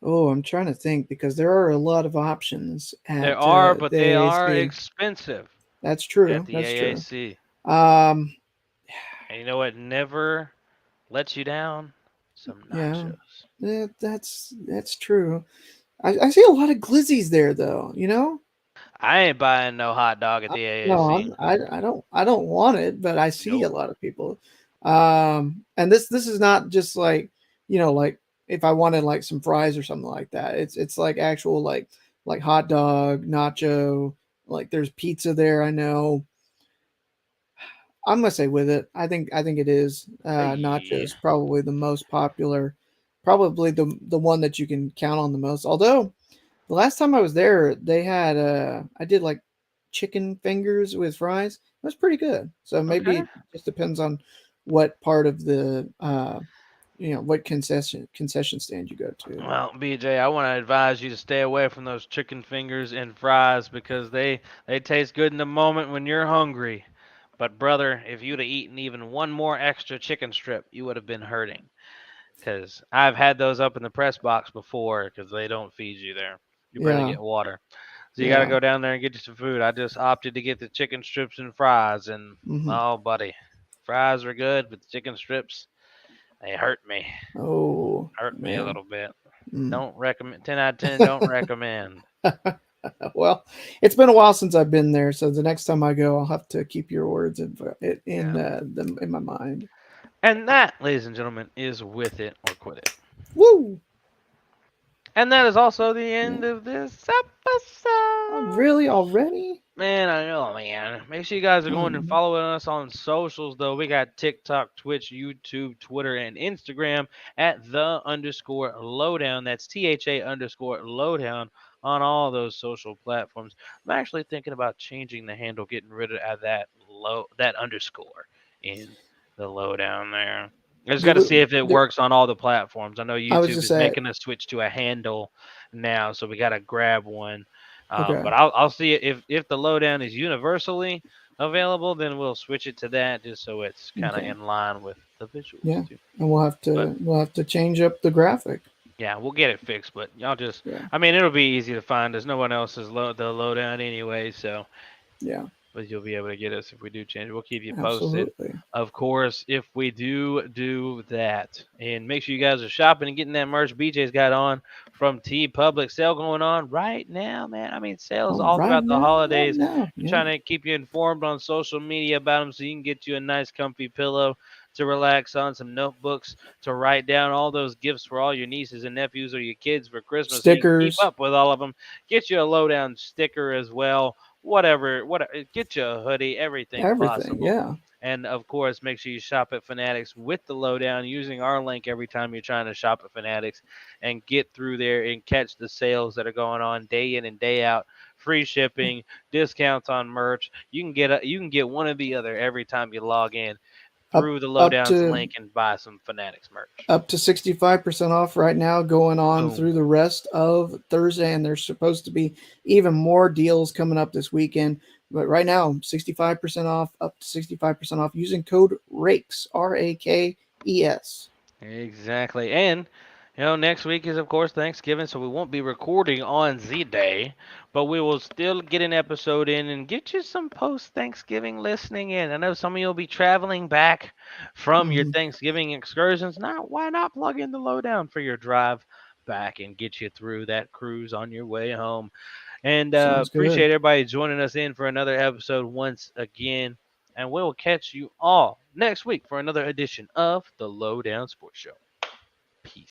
Oh, I'm trying to think because there are a lot of options There at are, but the they are AAC. expensive That's at true. the That's true. AAC. Um, And you know what never lets you down? Some yeah, nachos. that's true. I see a lot of glizzies there, though. You know, I ain't buying no hot dog at the no, AAC. I don't want it, but I see a Nope. lot of people. And this is not just like, like if I wanted like some fries or something like that. It's like actual like hot dog, nacho, like there's pizza there. I know. I'm gonna say with it. I think it is Hey. nachos probably the most popular, probably the one that you can count on the most. Although the last time I was there, they had I did like chicken fingers with fries. It was pretty good. So maybe Okay. it just depends on what part of the what concession stand you go to. Well, BJ, I want to advise you to stay away from those chicken fingers and fries because they taste good in the moment when you're hungry. But brother, if you'd have eaten even one more extra chicken strip, you would have been hurting. Because I've had those up in the press box before because they don't feed you there. You barely Yeah, get water. So you got to yeah. go down there and get you some food. I just opted to get the chicken strips and fries. And, Hmm. oh, buddy, fries are good, but the chicken strips, they hurt me. Oh Hurt me a man. little bit. Mm. Don't recommend. 10 out of 10. Don't recommend. Well, it's been a while since I've been there, so the next time I go, I'll have to keep your words in Yeah. them in my mind. And that, ladies and gentlemen, is with it or quit it. Woo! And that is also the Yeah. end of this Oh, episode. really already? Man, I know, man. Make sure you guys are going and Um, following us on socials, though. We got TikTok, Twitch, YouTube, Twitter, and Instagram at _lowdown. That's THA_lowdown on all those social platforms. I'm actually thinking about changing the handle, getting rid of that underscore in the lowdown there. I just got to see if it there, works on all the platforms. I know I was YouTube just is saying. making us switch to a handle now, so we got to grab one. Okay. But I'll see if the lowdown is universally available, then we'll switch it to that just so it's kind of Okay. in line with the visuals Yeah, too. and But we'll have to change up the graphic. yeah, we'll get it fixed. But y'all just, Yeah. I mean, it'll be easy to find. There's no one else is the lowdown anyway, so Yeah. but you'll be able to get us if we do change. We'll keep you posted, Absolutely. of course, if we do that. And make sure you guys are shopping and getting that merch BJ's got on from T Public. Sale going on right now, man. I mean, sales Oh, all right throughout the now, right holidays. now. We're Yeah. trying to keep you informed on social media about them so you can get you a nice, comfy pillow to relax on, some notebooks to write down all those gifts for all your nieces and nephews or your kids for Christmas so you can keep Stickers. up with all of them. Get you a lowdown sticker as well, whatever, get you a hoodie, everything Everything. possible. Yeah. And of course, make sure you shop at Fanatics with the lowdown using our link every time you're trying to shop at Fanatics and get through there and catch the sales that are going on day in and day out. Free shipping, discounts on merch. You can get one or the other every time you log in Up through the up lowdown's to link and buy some Fanatics merch. up to 65% off right now going on Boom. through the rest of Thursday, and there's supposed to be even more deals coming up this weekend. But right now, 65% off, up to 65% off using code RAKES, RAKES. Exactly. And next week is of course Thanksgiving, so we won't be recording on Z Day, but we will still get an episode in and get you some post Thanksgiving listening in. I know some of you will be traveling back from your Mhm. Thanksgiving excursions. Now, why not plug in the lowdown for your drive back and get you through that cruise on your way home? And Sounds good. appreciate everybody joining us in for another episode once again. And we will catch you all next week for another edition of the Lowdown Sports Show. Peace.